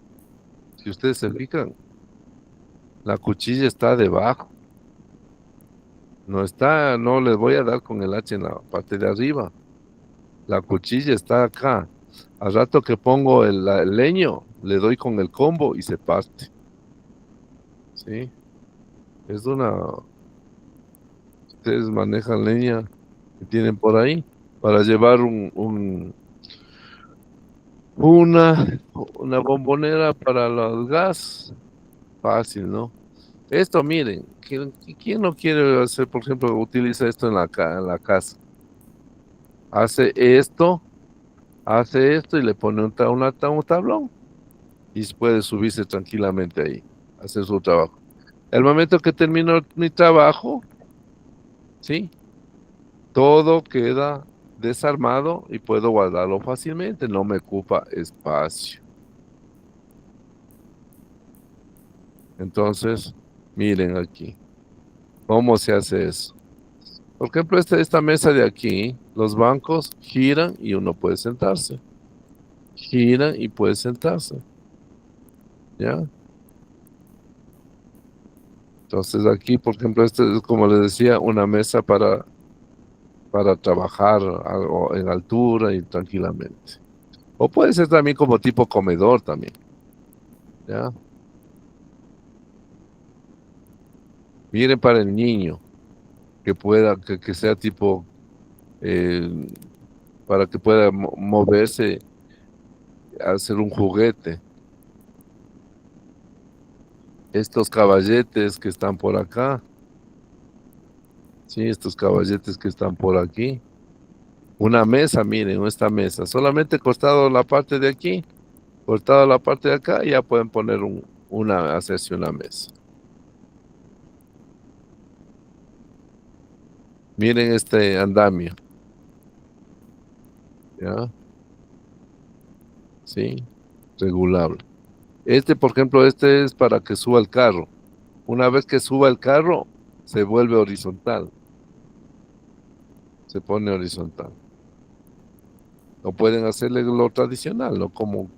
[SPEAKER 6] si ustedes se fijan, la cuchilla está debajo. No les voy a dar con el hacha en la parte de arriba. La cuchilla está acá. Al rato que pongo el leño, le doy con el combo y se parte. ¿Sí? Ustedes manejan leña que tienen por ahí para llevar una bombonera para el gas. Fácil, ¿no? Esto, miren, ¿quién no quiere hacer, por ejemplo, utiliza esto en la casa? Hace esto y le pone un tablón y puede subirse tranquilamente ahí, hacer su trabajo. El momento que termino mi trabajo, ¿sí? Todo queda desarmado y puedo guardarlo fácilmente, no me ocupa espacio. Entonces, miren aquí, ¿cómo se hace eso? Por ejemplo, esta mesa de aquí, los bancos giran y uno puede sentarse. Giran y puede sentarse. ¿Ya? Entonces aquí, por ejemplo, este es, como les decía, una mesa para trabajar algo en altura y tranquilamente. O puede ser también como tipo comedor también. ¿Ya? Miren para el niño, que pueda, que sea tipo, para que pueda moverse, hacer un juguete. Estos caballetes que están por acá. Sí, estos caballetes que están por aquí. Una mesa, miren, esta mesa. Solamente cortado la parte de aquí, cortado la parte de acá, y ya pueden poner hacerse una mesa. Miren este andamio. ¿Ya? Sí, regulable. Por ejemplo, este es para que suba el carro. Una vez que suba el carro, se vuelve horizontal. Se pone horizontal. No pueden hacerle lo tradicional, ¿no? Como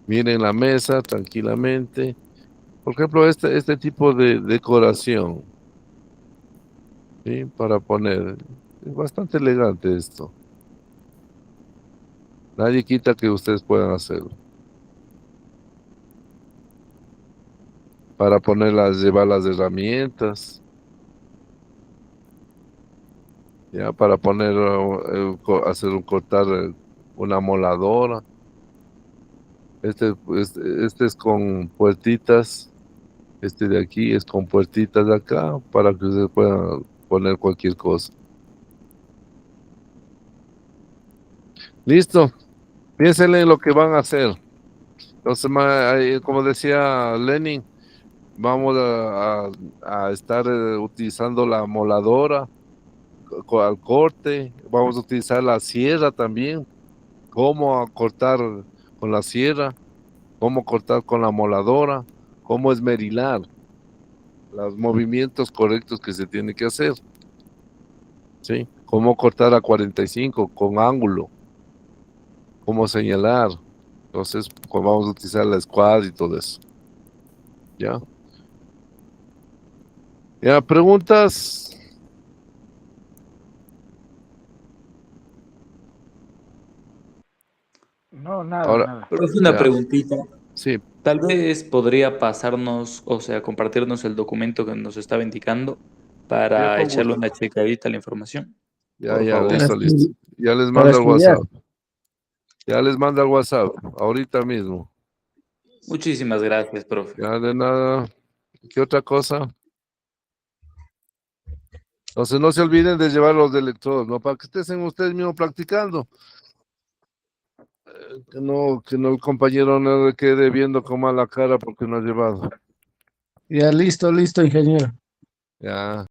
[SPEAKER 6] miren la mesa tranquilamente. Por ejemplo, este tipo de decoración, ¿sí? Para poner. Es bastante elegante esto. Nadie quita que ustedes puedan hacerlo. Para llevar las herramientas. Ya, para poner, cortar una moladora. Este es con puertitas. Este de aquí es con puertitas de acá para que ustedes puedan poner cualquier cosa. Listo. Piénsenle en lo que van a hacer. Entonces, como decía Lenin, vamos a estar utilizando la moladora al corte. Vamos a utilizar la sierra también. Cómo cortar con la sierra, cómo cortar con la moladora, cómo esmerilar los movimientos correctos que se tiene que hacer. ¿Sí? Cómo cortar a 45 con ángulo, cómo señalar. Entonces, pues vamos a utilizar la squad y todo eso. ¿Ya? ¿Ya? ¿Preguntas?
[SPEAKER 12] No, nada,
[SPEAKER 6] Ahora,
[SPEAKER 12] nada.
[SPEAKER 10] Pero es una
[SPEAKER 6] ya.
[SPEAKER 10] preguntita.
[SPEAKER 6] Sí,
[SPEAKER 10] Tal vez podría pasarnos, o sea, compartirnos el documento que nos estaba indicando
[SPEAKER 6] ya
[SPEAKER 10] para
[SPEAKER 6] con
[SPEAKER 10] echarle
[SPEAKER 6] gusto.
[SPEAKER 10] una checadita a la información.
[SPEAKER 6] Ya,
[SPEAKER 10] Por favor.
[SPEAKER 6] listo, listo. Ya les
[SPEAKER 8] Para
[SPEAKER 6] mando al
[SPEAKER 8] estudiar.
[SPEAKER 6] WhatsApp. Ya les mando al WhatsApp, ahorita mismo.
[SPEAKER 10] Muchísimas gracias, profe.
[SPEAKER 6] Ya de nada. ¿Qué otra cosa? Entonces no se olviden de llevar los electrodos, ¿no? Para que estén ustedes mismos practicando. Que no el compañero no le quede viendo con mala cara porque no ha llevado.
[SPEAKER 8] Ya listo, ingeniero.
[SPEAKER 6] Ya.